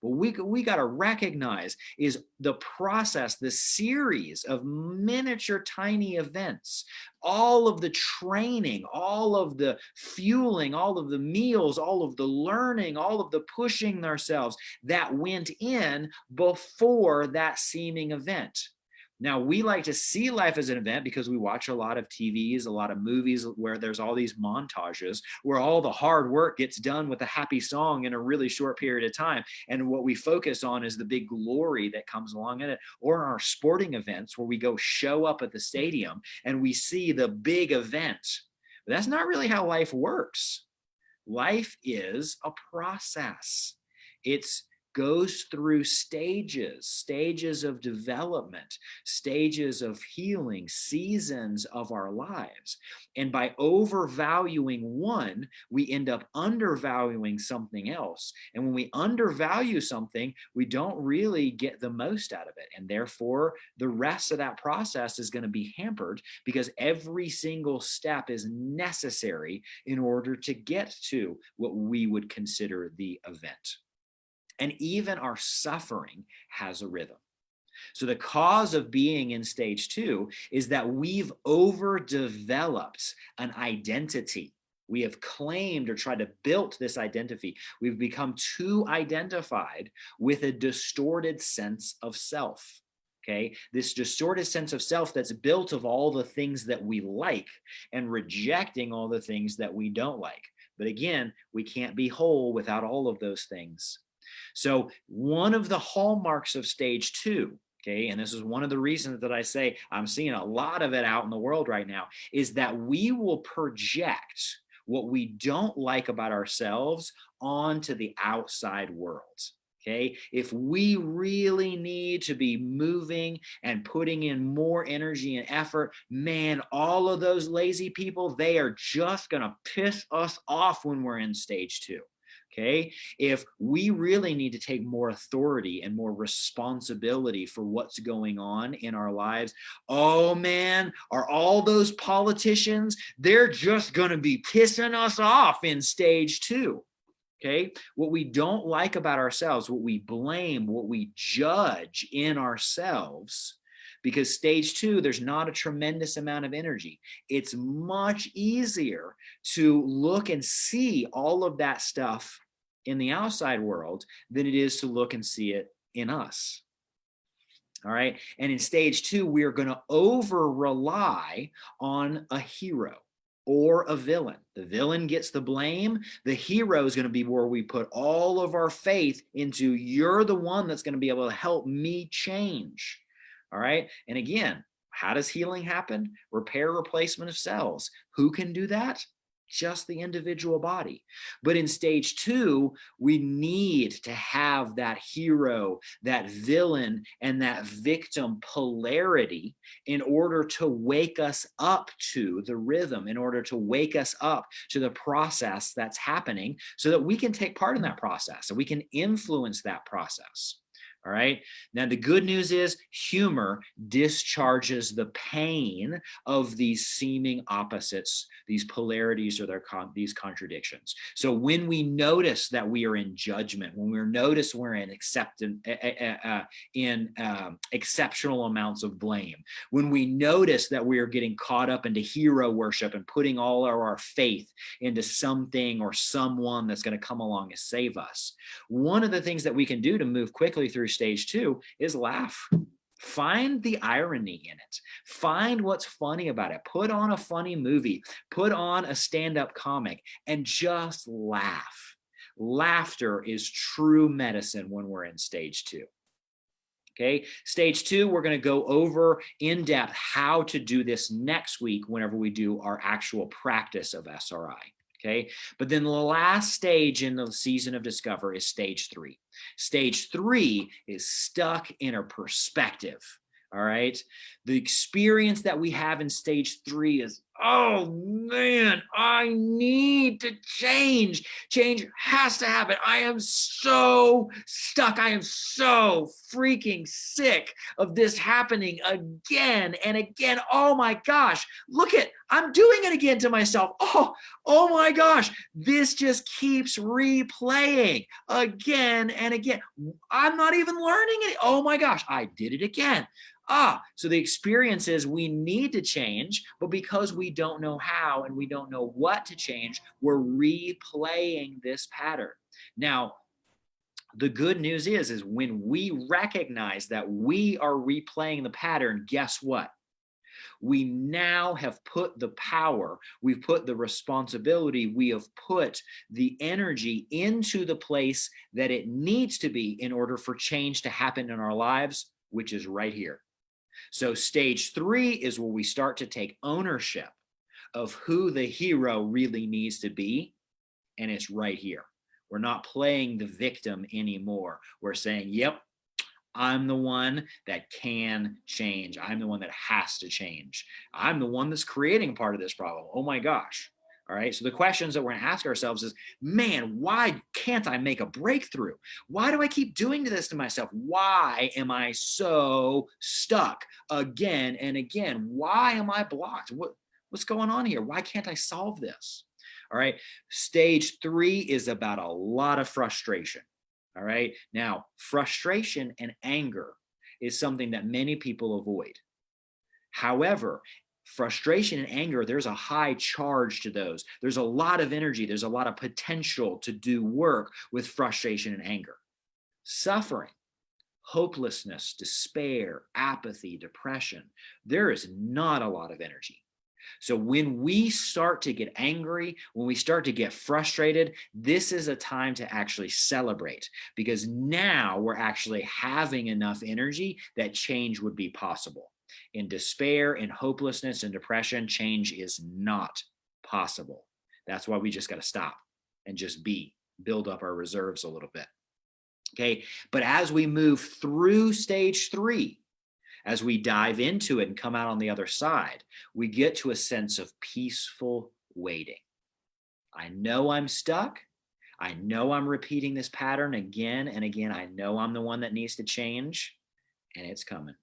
But we got to recognize is the process, the series of miniature tiny events, all of the training, all of the fueling, all of the meals, all of the learning, all of the pushing ourselves that went in before that seeming event. Now, we like to see life as an event because we watch a lot of TVs, a lot of movies where there's all these montages where all the hard work gets done with a happy song in a really short period of time. And what we focus on is the big glory that comes along in it. Or in our sporting events where we go show up at the stadium and we see the big event. But that's not really how life works. Life is a process. It's goes through stages of development, stages of healing, seasons of our lives. And by overvaluing one, we end up undervaluing something else. And when we undervalue something, we don't really get the most out of it. And therefore, the rest of that process is going to be hampered because every single step is necessary in order to get to what we would consider the event. And even our suffering has a rhythm. So the cause of being in stage 2 is that we've overdeveloped an identity. We have claimed or tried to build this identity. We've become too identified with a distorted sense of self. Okay, this distorted sense of self that's built of all the things that we like and rejecting all the things that we don't like. But again, we can't be whole without all of those things. So one of the hallmarks of stage 2, okay, and this is one of the reasons that I say I'm seeing a lot of it out in the world right now, is that we will project what we don't like about ourselves onto the outside world. Okay, if we really need to be moving and putting in more energy and effort, man, all of those lazy people, they are just going to piss us off when we're in stage 2. Okay, if we really need to take more authority and more responsibility for what's going on in our lives, oh man, are all those politicians, they're just going to be pissing us off in stage 2. Okay, what we don't like about ourselves, what we blame, what we judge in ourselves, because stage 2, there's not a tremendous amount of energy. It's much easier to look and see all of that stuff in the outside world than it is to look and see it in us. All right. And in stage 2, we are going to over rely on a hero or a villain. The villain gets the blame. The hero is going to be where we put all of our faith into, you're the one that's going to be able to help me change. All right. And again, how does healing happen? Repair, replacement of cells. Who can do that? Just the individual body. But in stage 2, we need to have that hero, that villain, and that victim polarity in order to wake us up to the rhythm, in order to wake us up to the process that's happening so that we can take part in that process and we can influence that process. All right. Now, the good news is humor discharges the pain of these seeming opposites, these polarities or these contradictions. So when we notice that we are in judgment, when we notice we're in exceptional amounts of blame, when we notice that we are getting caught up into hero worship and putting all of our faith into something or someone that's going to come along and save us, one of the things that we can do to move quickly through stage 2 is laugh. Find the irony in it. Find what's funny about it. Put on a funny movie. Put on a stand-up comic and just laugh. Laughter is true medicine when we're in stage 2. Okay, stage 2, we're going to go over in depth how to do this next week whenever we do our actual practice of SRI. Okay, but then the last stage in the season of Discover is stage 3. Stage 3 is stuck in a perspective. All right, the experience that we have in stage 3 is, oh man, I need to change. Change has to happen. I am so stuck. I am so freaking sick of this happening again and again. Oh my gosh, look at, I'm doing it again to myself. Oh my gosh, this just keeps replaying again and again. I'm not even learning it. Oh my gosh, I did it again. So the experience is we need to change, but because we don't know how and we don't know what to change, we're replaying this pattern. Now, the good news is when we recognize that we are replaying the pattern, guess what? We now have put the power, we've put the responsibility, we have put the energy into the place that it needs to be in order for change to happen in our lives, which is right here. So stage 3 is where we start to take ownership of who the hero really needs to be, and it's right here. We're not playing the victim anymore. We're saying, yep, I'm the one that can change. I'm the one that has to change. I'm the one that's creating part of this problem. Oh my gosh. All right. So the questions that we're going to ask ourselves is, man, why can't I make a breakthrough? Why do I keep doing this to myself? Why am I so stuck again and again? Why am I blocked? What's going on here? Why can't I solve this? All right. Stage 3 is about a lot of frustration. All right. Now, frustration and anger is something that many people avoid. However, frustration and anger, there's a high charge to those. There's a lot of energy, there's a lot of potential to do work with frustration and anger. Suffering, hopelessness, despair, apathy, depression, there is not a lot of energy. So when we start to get angry, when we start to get frustrated, this is a time to actually celebrate, because now we're actually having enough energy that change would be possible. In despair, in hopelessness, and depression, change is not possible. That's why we just got to stop and just build up our reserves a little bit. Okay. But as we move through stage 3, as we dive into it and come out on the other side, we get to a sense of peaceful waiting. I know I'm stuck. I know I'm repeating this pattern again and again. I know I'm the one that needs to change, and it's coming.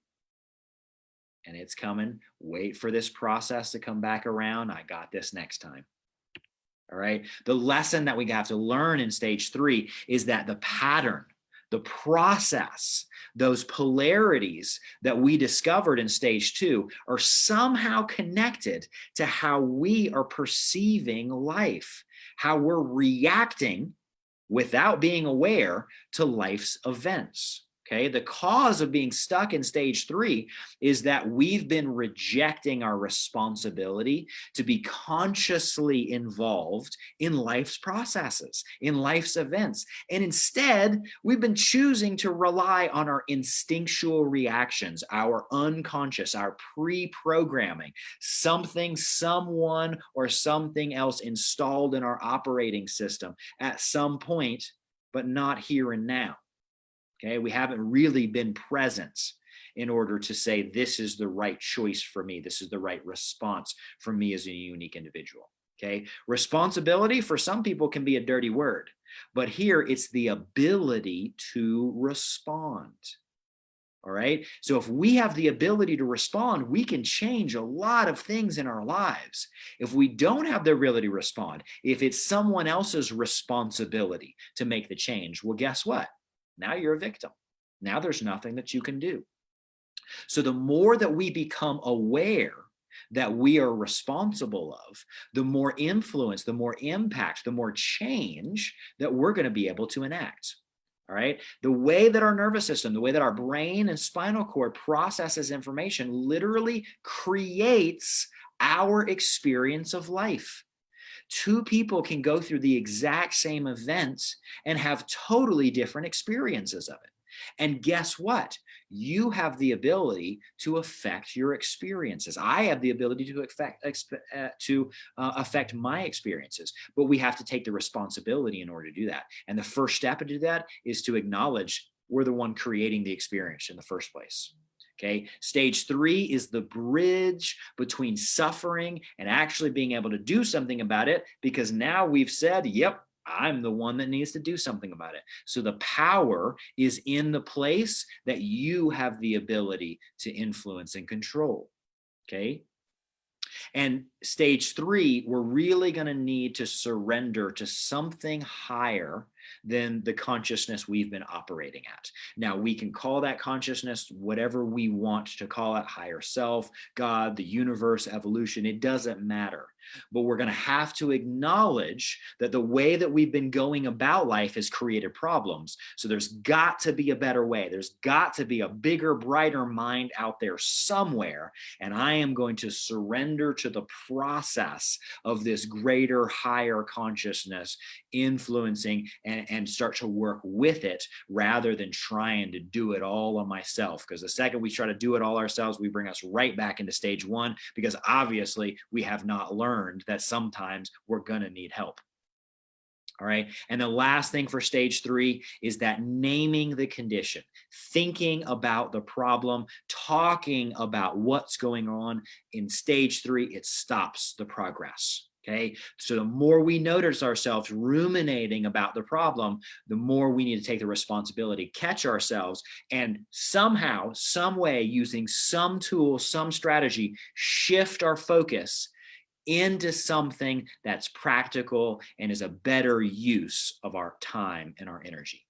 And it's coming. Wait for this process to come back around. I got this next time. All right. The lesson that we have to learn in stage 3 is that the pattern, the process, those polarities that we discovered in stage 2 are somehow connected to how we are perceiving life, how we're reacting without being aware to life's events. Okay, the cause of being stuck in stage 3 is that we've been rejecting our responsibility to be consciously involved in life's processes, in life's events. And instead, we've been choosing to rely on our instinctual reactions, our unconscious, our pre-programming, something, someone, or something else installed in our operating system at some point, but not here and now. Okay, we haven't really been present in order to say, this is the right choice for me. This is the right response for me as a unique individual. Okay, responsibility for some people can be a dirty word, but here it's the ability to respond. All right. So if we have the ability to respond, we can change a lot of things in our lives. If we don't have the ability to respond, if it's someone else's responsibility to make the change, well, guess what? Now you're a victim. Now there's nothing that you can do. So the more that we become aware that we are responsible of, the more influence, the more impact, the more change that we're going to be able to enact. All right. The way that our nervous system, the way that our brain and spinal cord processes information literally creates our experience of life. Two people can go through the exact same events and have totally different experiences of it. And guess what? You have the ability to affect your experiences. I have the ability to affect my experiences, but we have to take the responsibility in order to do that. And the first step to do that is to acknowledge we're the one creating the experience in the first place. Okay, stage 3 is the bridge between suffering and actually being able to do something about it, because now we've said, yep, I'm the one that needs to do something about it. So the power is in the place that you have the ability to influence and control. Okay. And stage 3, we're really going to need to surrender to something higher than the consciousness we've been operating at. Now, we can call that consciousness whatever we want to call it, higher self, God, the universe, evolution, it doesn't matter. But we're going to have to acknowledge that the way that we've been going about life has created problems. So there's got to be a better way. There's got to be a bigger, brighter mind out there somewhere. And I am going to surrender to the process of this greater, higher consciousness influencing and start to work with it rather than trying to do it all on myself. Because the second we try to do it all ourselves, we bring us right back into stage 1, because obviously we have not learned that sometimes we're going to need help. All right. And the last thing for stage 3 is that naming the condition, thinking about the problem, talking about what's going on. In stage 3, it stops the progress. Okay. So the more we notice ourselves ruminating about the problem, the more we need to take the responsibility, catch ourselves, and somehow, some way, using some tool, some strategy, shift our focus into something that's practical and is a better use of our time and our energy.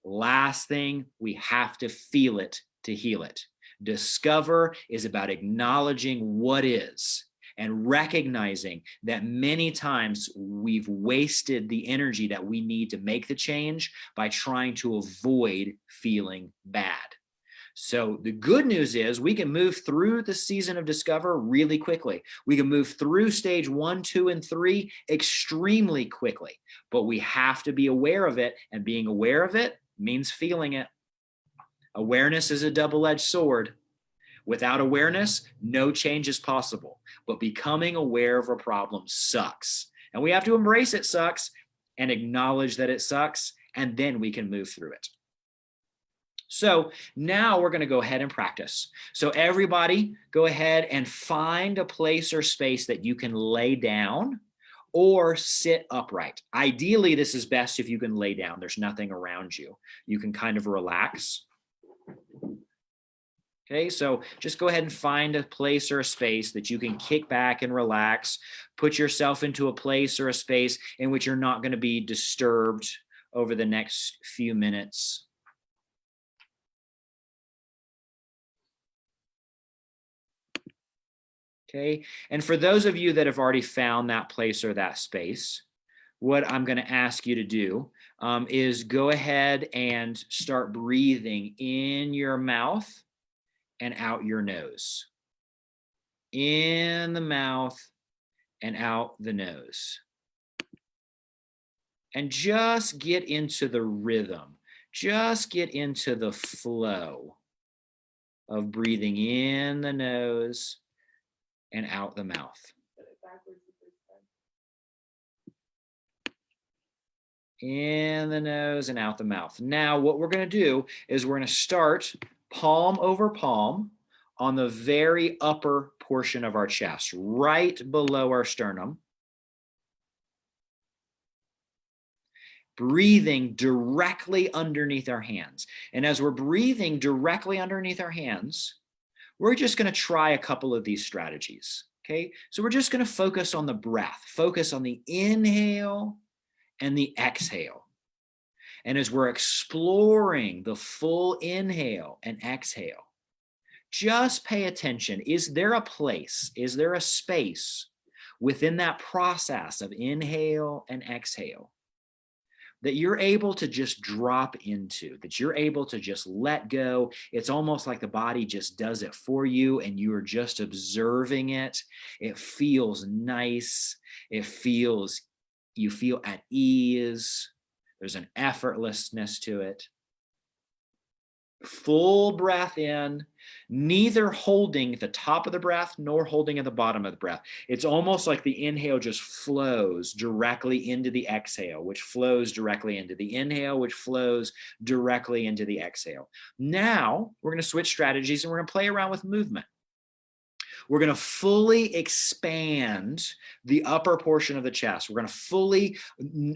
Last thing, we have to feel it to heal it. Discover is about acknowledging what is and recognizing that many times we've wasted the energy that we need to make the change by trying to avoid feeling bad. So the good news is we can move through the season of discover really quickly. We can move through stage 1, 2, and 3 extremely quickly, but we have to be aware of it, and being aware of it means feeling it. Awareness is a double-edged sword. Without awareness, no change is possible, but becoming aware of a problem sucks. And we have to embrace it sucks and acknowledge that it sucks, and then we can move through it. So now we're going to go ahead and practice. So everybody go ahead and find a place or space that you can lay down or sit upright. Ideally, this is best if you can lay down. There's nothing around you. You can kind of relax. Okay, so just go ahead and find a place or a space that you can kick back and relax. Put yourself into a place or a space in which you're not going to be disturbed over the next few minutes. Okay, and for those of you that have already found that place or that space, what I'm going to ask you to do is go ahead and start breathing in your mouth and out your nose. In the mouth and out the nose. And just get into the rhythm. Just get into the flow of breathing in the nose and out the mouth. In the nose and out the mouth. Now, what we're going to do is we're going to start palm over palm on the very upper portion of our chest, right below our sternum. Breathing directly underneath our hands. And as we're breathing directly underneath our hands, we're just going to try a couple of these strategies. Okay, so we're just going to focus on the breath, focus on the inhale and the exhale. And as we're exploring the full inhale and exhale, just pay attention. Is there a place, is there a space within that process of inhale and exhale that you're able to just drop into, that you're able to just let go? It's almost like the body just does it for you and you are just observing it. It feels nice. It feels, you feel at ease. There's an effortlessness to it. Full breath in, neither holding at the top of the breath nor holding at the bottom of the breath. It's almost like the inhale just flows directly into the exhale, which flows directly into the inhale, which flows directly into the exhale. Now we're going to switch strategies and we're going to play around with movement. We're going to fully expand the upper portion of the chest. We're going to fully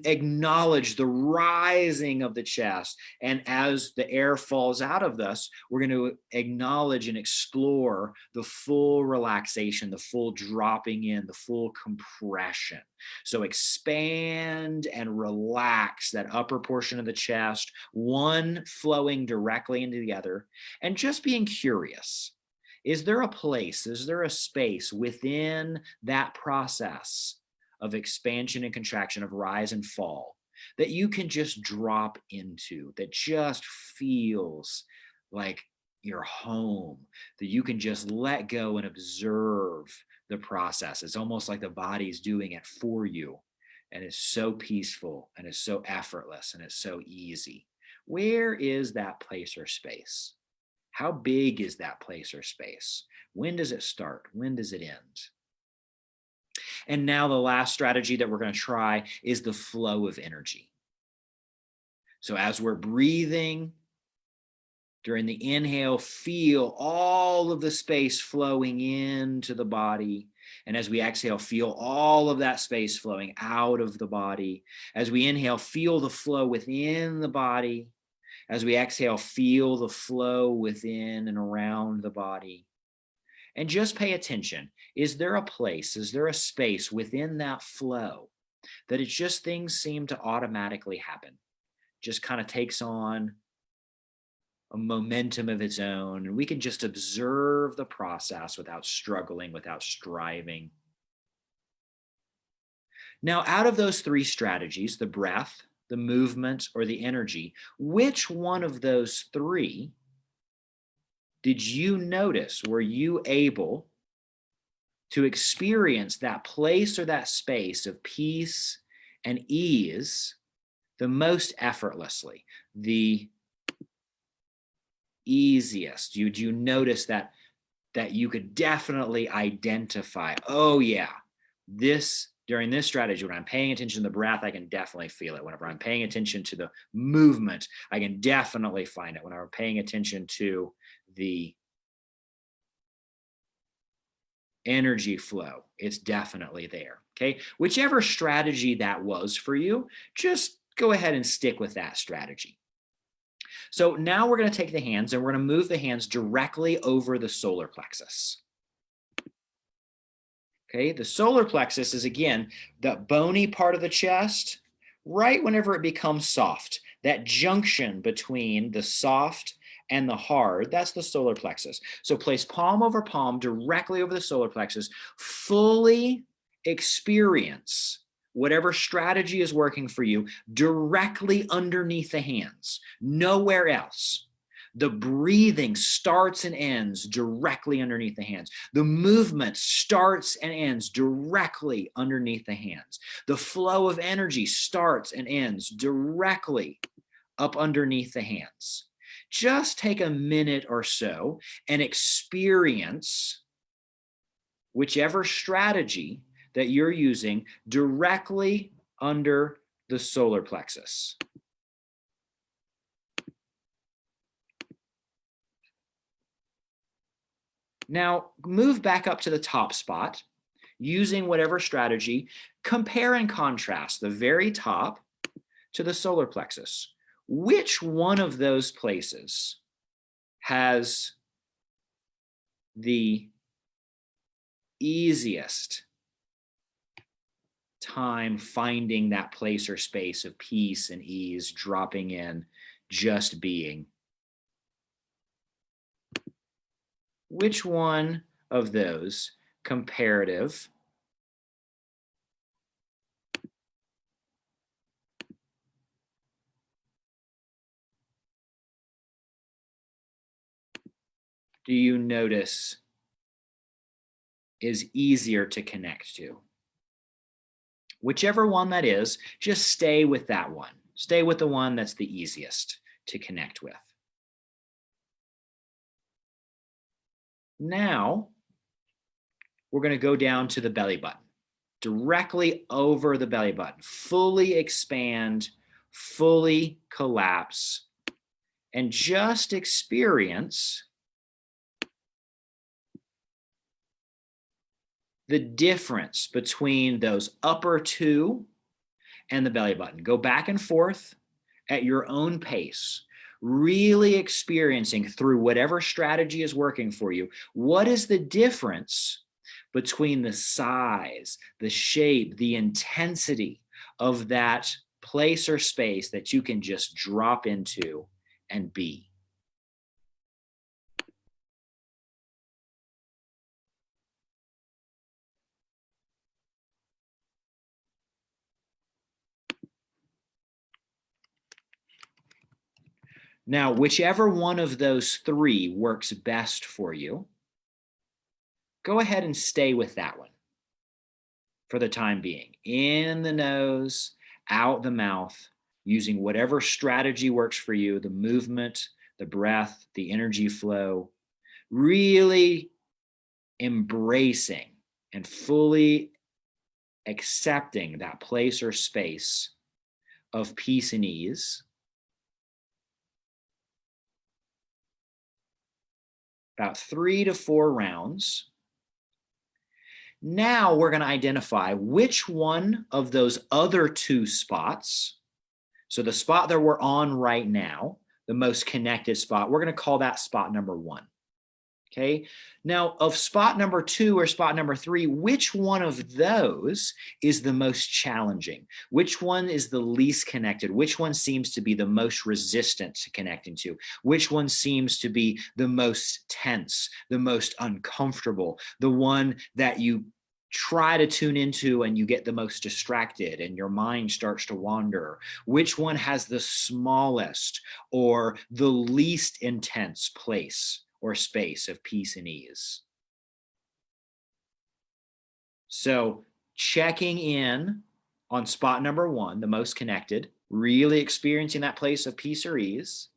acknowledge the rising of the chest. And as the air falls out of us, we're going to acknowledge and explore the full relaxation, the full dropping in, the full compression. So expand and relax that upper portion of the chest, one flowing directly into the other, and just being curious. Is there a place, is there a space within that process of expansion and contraction, of rise and fall, that you can just drop into, that just feels like your home, that you can just let go and observe the process? It's almost like the body's doing it for you, and it's so peaceful and it's so effortless and it's so easy. Where is that place or space? How big is that place or space? When does it start? When does it end? And now the last strategy that we're going to try is the flow of energy. So as we're breathing, during the inhale, feel all of the space flowing into the body. And as we exhale, feel all of that space flowing out of the body. As we inhale, feel the flow within the body. As we exhale, feel the flow within and around the body. And just pay attention. Is there a place, is there a space within that flow that it's just things seem to automatically happen? Just kind of takes on a momentum of its own, and we can just observe the process without struggling, without striving. Now, out of those three strategies, the breath, the movement, or the energy, which one of those three did you notice? Were you able to experience that place or that space of peace and ease the most effortlessly, the easiest? Did you notice that you could definitely identify, oh yeah, this during this strategy, when I'm paying attention to the breath, I can definitely feel it. Whenever I'm paying attention to the movement, I can definitely find it. Whenever I'm paying attention to the energy flow, it's definitely there. Okay, whichever strategy that was for you, just go ahead and stick with that strategy. So now we're going to take the hands and we're going to move the hands directly over the solar plexus. Okay, the solar plexus is, again, the bony part of the chest, right whenever it becomes soft. That junction between the soft and the hard, that's the solar plexus. So place palm over palm directly over the solar plexus. Fully experience whatever strategy is working for you directly underneath the hands, nowhere else. The breathing starts and ends directly underneath the hands. The movement starts and ends directly underneath the hands. The flow of energy starts and ends directly up underneath the hands. Just take a minute or so and experience whichever strategy that you're using directly under the solar plexus. Now, move back up to the top spot using whatever strategy. Compare and contrast the very top to the solar plexus. Which one of those places has the easiest time finding that place or space of peace and ease, dropping in, just being? Which one of those comparative do you notice is easier to connect to? Whichever one that is, just stay with that one. Stay with the one that's the easiest to connect with. Now, we're going to go down to the belly button, directly over the belly button. Fully expand, fully collapse, and just experience the difference between those upper two and the belly button. Go back and forth at your own pace, really experiencing through whatever strategy is working for you. What is the difference between the size, the shape, the intensity of that place or space that you can just drop into and be? Now, whichever one of those three works best for you, go ahead and stay with that one for the time being. In the nose, out the mouth, using whatever strategy works for you, the movement, the breath, the energy flow, really embracing and fully accepting that place or space of peace and ease. About 3 to 4 rounds. Now we're going to identify which one of those other 2 spots, so the spot that we're on right now, the most connected spot, we're going to call that spot number 1. Okay. Now, of spot number 2 or spot number 3, which one of those is the most challenging? Which one is the least connected? Which one seems to be the most resistant to connecting to? Which one seems to be the most tense, the most uncomfortable, the one that you try to tune into and you get the most distracted and your mind starts to wander? Which one has the smallest or the least intense place or space of peace and ease? So checking in on spot number 1, the most connected, really experiencing that place of peace or ease,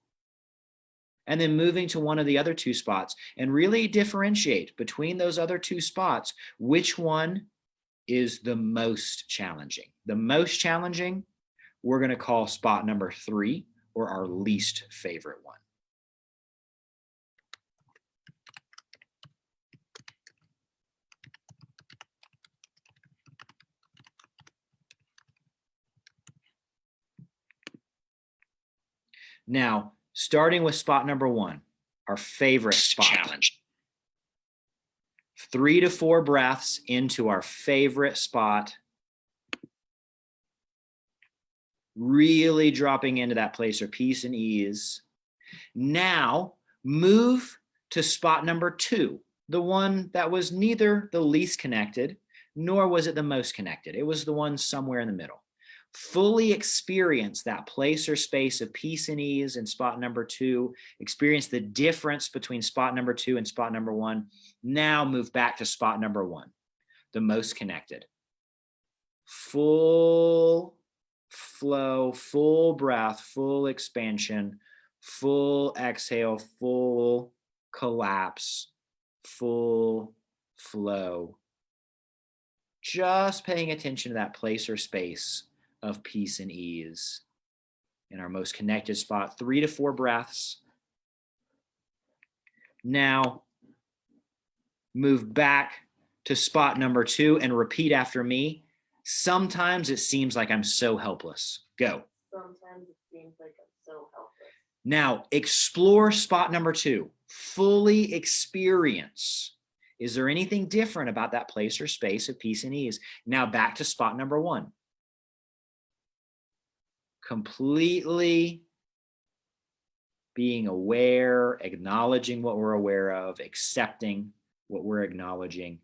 and then moving to one of the other 2 spots and really differentiate between those other 2 spots, which one is the most challenging. The most challenging, we're going to call spot number 3, or our least favorite one. Now, starting with spot number 1, our favorite spot. Challenge. 3 to 4 breaths into our favorite spot. Really dropping into that place of peace and ease. Now, move to spot number 2, the one that was neither the least connected, nor was it the most connected. It was the one somewhere in the middle. Fully experience that place or space of peace and ease in spot number 2. Experience the difference between spot number 2 and spot number 1. Now move back to spot number 1, the most connected. Full flow, full breath, full expansion, full exhale, full collapse, full flow. Just paying attention to that place or space of peace and ease in our most connected spot. 3 to 4 breaths. Now move back to spot number 2 and repeat after me. Sometimes it seems like I'm so helpless. Go. Sometimes it seems like I'm so helpless. Now explore spot number 2. Fully experience. Is there anything different about that place or space of peace and ease? Now back to spot number 1. Completely being aware, acknowledging what we're aware of, accepting what we're acknowledging,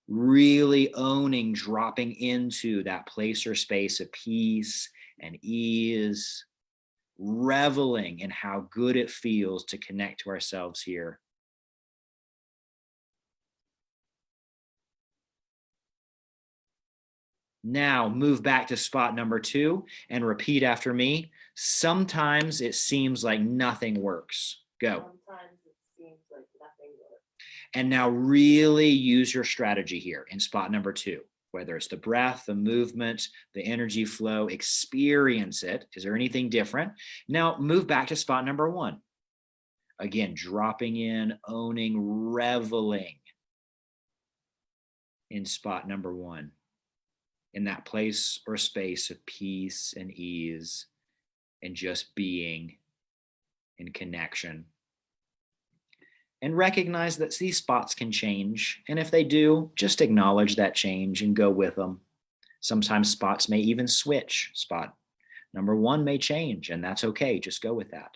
really owning, dropping into that place or space of peace and ease, reveling in how good it feels to connect to ourselves here. Now move back to spot number 2 and repeat after me. Sometimes it seems like nothing works. Go. Sometimes it seems like nothing works. And now really use your strategy here in spot number 2, whether it's the breath, the movement, the energy flow, experience it. Is there anything different? Now move back to spot number 1. Again, dropping in, owning, reveling in spot number 1. In that place or space of peace and ease and just being in connection. And recognize that these spots can change. And if they do, just acknowledge that change and go with them. Sometimes spots may even switch. Spot number 1 may change, and that's okay. Just go with that.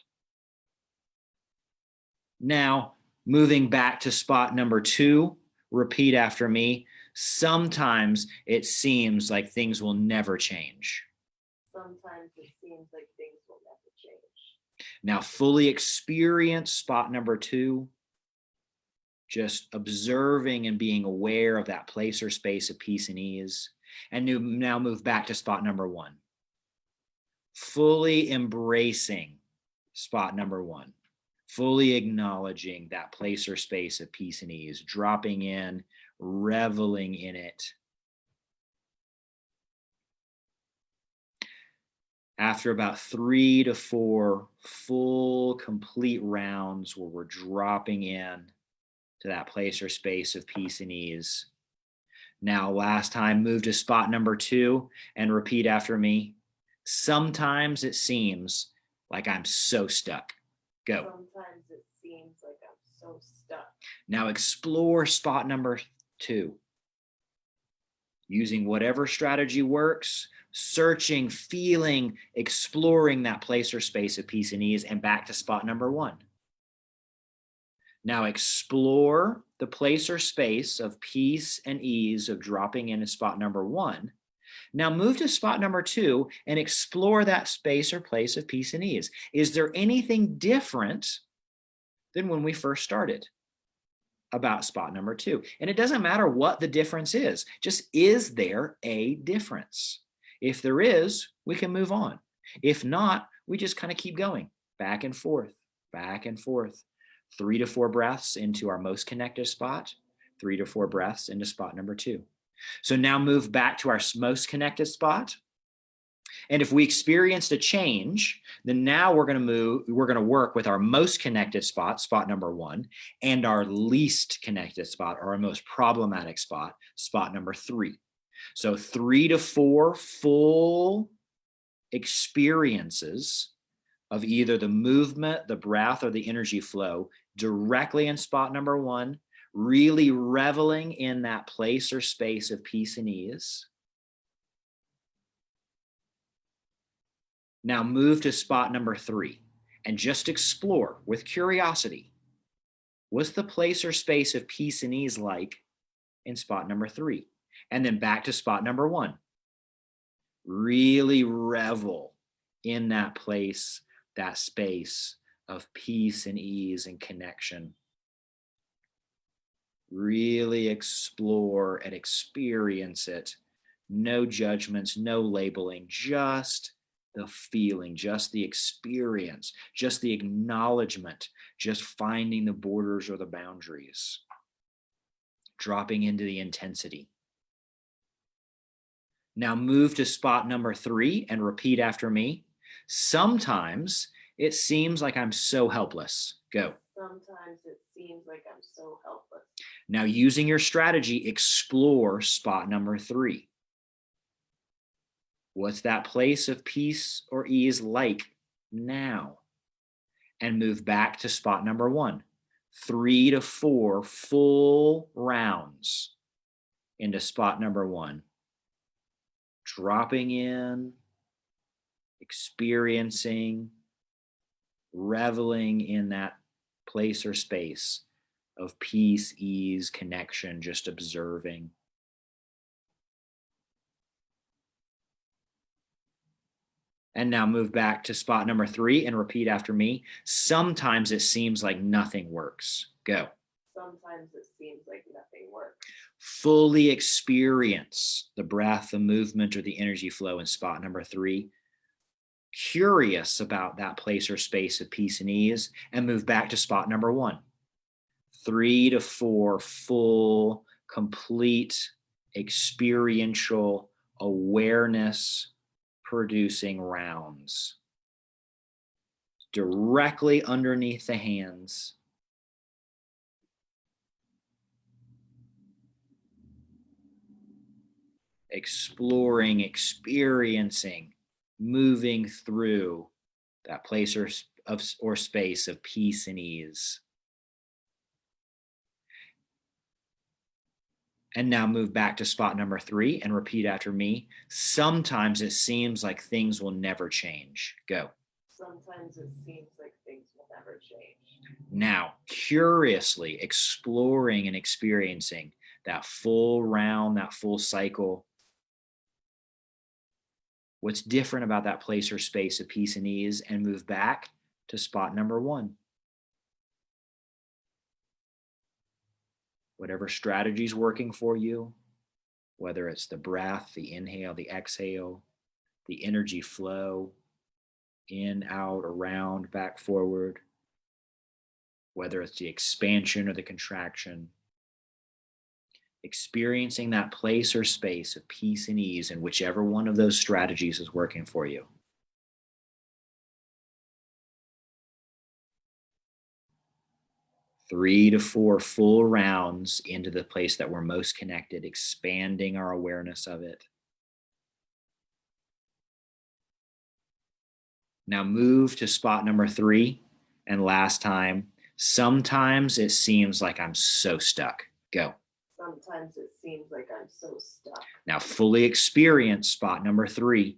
Now, moving back to spot number 2, repeat after me. Sometimes it seems like things will never change. Sometimes it seems like things will never change. Now fully experience spot number 2. Just observing and being aware of that place or space of peace and ease. And now move back to spot number 1. Fully embracing spot number 1. Fully acknowledging that place or space of peace and ease, dropping in, reveling in it, After about 3 to 4 full, complete rounds where we're dropping in to that place or space of peace and ease. Now, last time, move to spot number 2 and repeat after me. Sometimes it seems like I'm so stuck. Go. Sometimes it seems like I'm so stuck. Now, explore spot number 2. Using whatever strategy works, searching, feeling, exploring that place or space of peace and ease, and back to spot number 1. Now explore the place or space of peace and ease of dropping in at spot number 1. Now move to spot number 2 and explore that space or place of peace and ease. Is there anything different than when we first started about spot number 2? And it doesn't matter what the difference is there a difference? If there is, we can move on. If not, we just kind of keep going back and forth, back and forth. 3 to 4 breaths into our most connected spot, 3 to 4 breaths into spot number 2. So now move back to our most connected spot. And if we experienced a change, then now we're going to work with our most connected spot, spot number 1, and our least connected spot, or our most problematic spot, spot number 3. So 3 to 4 full experiences of either the movement, the breath, or the energy flow directly in spot number 1, really reveling in that place or space of peace and ease. Now move to spot number 3 and just explore with curiosity. What's the place or space of peace and ease like in spot number 3? And then back to spot number 1. Really revel in that place, that space of peace and ease and connection. Really explore and experience it. No judgments, no labeling, just the feeling, just the experience, just the acknowledgement, just finding the borders or the boundaries, dropping into the intensity. Now move to spot number 3 and repeat after me. Sometimes it seems like I'm so helpless. Go. Sometimes it seems like I'm so helpless. Now, using your strategy, explore spot number 3. What's that place of peace or ease like now? And move back to spot number 1. 3 to 4 full rounds into spot number 1. Dropping in, experiencing, reveling in that place or space of peace, ease, connection, just observing. And now move back to spot number 3 and repeat after me. Sometimes it seems like nothing works. Go. Sometimes it seems like nothing works. Fully experience the breath, the movement, or the energy flow in spot number 3. Curious about that place or space of peace and ease, and move back to spot number 1. 3 to 4 full, complete, experiential awareness producing rounds directly underneath the hands. Exploring, experiencing, moving through that place or space of peace and ease. And now move back to spot number 3 and repeat after me. Sometimes it seems like things will never change. Go. Sometimes it seems like things will never change. Now, curiously exploring and experiencing that full round, that full cycle. What's different about that place or space of peace and ease, and move back to spot number 1. Whatever strategy is working for you, whether it's the breath, the inhale, the exhale, the energy flow, in, out, around, back, forward, whether it's the expansion or the contraction, experiencing that place or space of peace and ease in whichever one of those strategies is working for you. 3 to 4 full rounds into the place that we're most connected, expanding our awareness of it. Now move to spot number 3. And last time, sometimes it seems like I'm so stuck. Go. Sometimes it seems like I'm so stuck. Now fully experience spot number 3.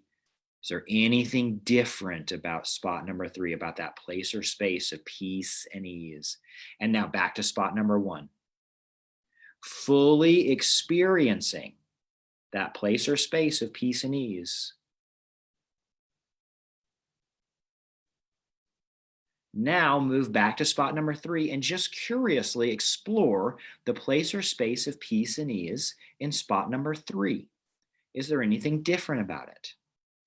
Is there anything different about spot number 3, about that place or space of peace and ease? And now back to spot number 1. Fully experiencing that place or space of peace and ease. Now move back to spot number 3 and just curiously explore the place or space of peace and ease in spot number 3. Is there anything different about it?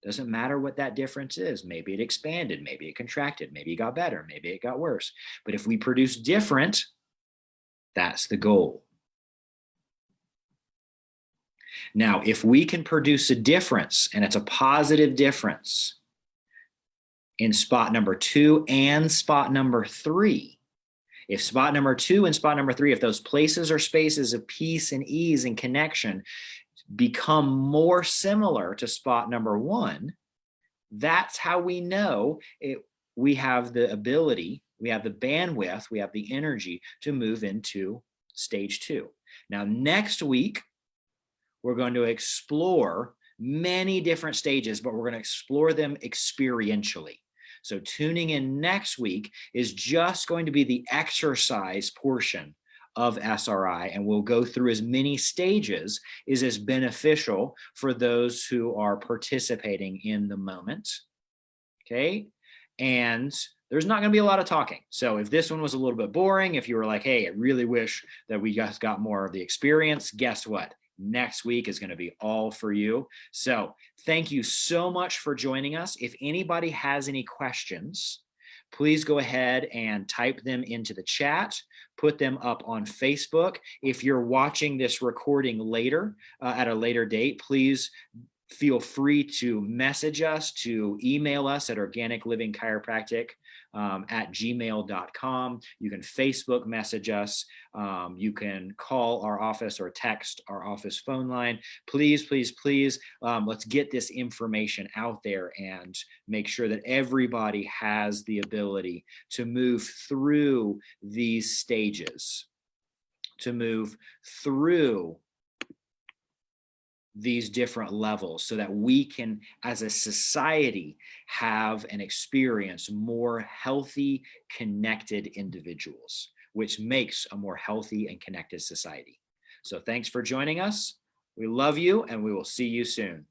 Doesn't matter what that difference is. Maybe it expanded, maybe it contracted, maybe it got better, maybe it got worse. But if we produce different, that's the goal. Now, if we can produce a difference, and it's a positive difference, in spot number 2 and spot number 3, if spot number 2 and spot number 3, if those places or spaces of peace and ease and connection become more similar to spot number 1, that's how we know we have the ability, we have the bandwidth, we have the energy to move into stage 2. Now, next week, we're going to explore many different stages, but we're going to explore them experientially. So tuning in next week is just going to be the exercise portion of SRI, and we'll go through as many stages as is beneficial for those who are participating in the moment. Okay. And there's not going to be a lot of talking. So if this one was a little bit boring, if you were like, hey, I really wish that we just got more of the experience, guess what? Next week is going to be all for you. So thank you so much for joining us. If anybody has any questions, please go ahead and type them into the chat, put them up on Facebook. If you're watching this recording later, at a later date, please feel free to message us, to email us at organiclivingchiropractic@gmail.com. You can Facebook message us. You can call our office or text our office phone line. Please, please, please, let's get this information out there and make sure that everybody has the ability to move through these stages, to move through these different levels, so that we can, as a society, have and experience more healthy, connected individuals, which makes a more healthy and connected society. So thanks for joining us. We love you, and we will see you soon.